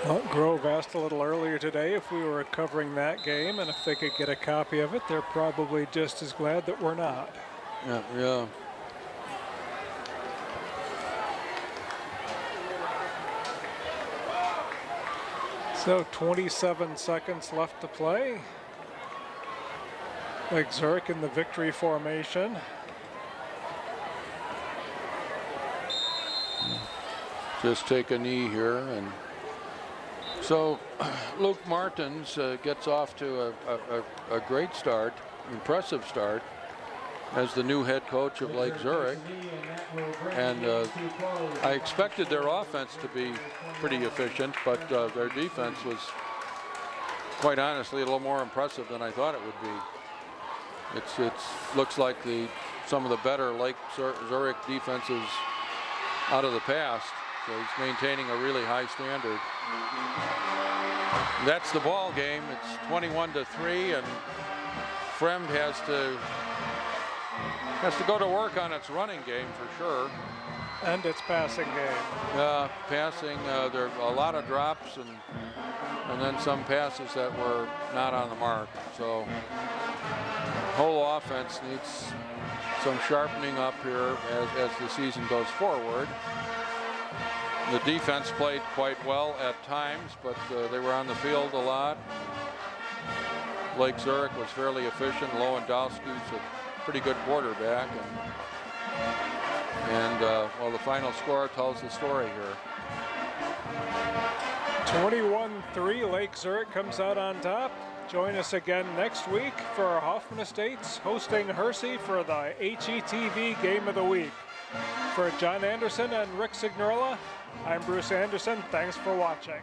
Elk Grove asked a little earlier today if we were covering that game and if they could get a copy of it. They're probably just as glad that we're not. Yeah. So 27 seconds left to play. Lake Zurich in the victory formation. Just take a knee here. And so Luke Martins gets off to a great start, impressive start, as the new head coach of Lake Zurich. And I expected their offense to be pretty efficient, but their defense was, quite honestly, a little more impressive than I thought it would be. It looks like some of the better Lake Zurich defenses out of the past. So he's maintaining a really high standard. That's the ball game. It's 21-3, and Fremd has to go to work on its running game for sure. And its passing game. Passing, there are a lot of drops and then some passes that were not on the mark. So whole offense needs some sharpening up here as the season goes forward. The defense played quite well at times, but they were on the field a lot. Lake Zurich was fairly efficient. Lewandowski's a pretty good quarterback, and well, the final score tells the story here. 21-3, Lake Zurich comes out on top. Join us again next week for Hoffman Estates hosting Hersey for the HETV Game of the Week. For John Anderson and Rick Signorella, I'm Bruce Anderson. Thanks for watching.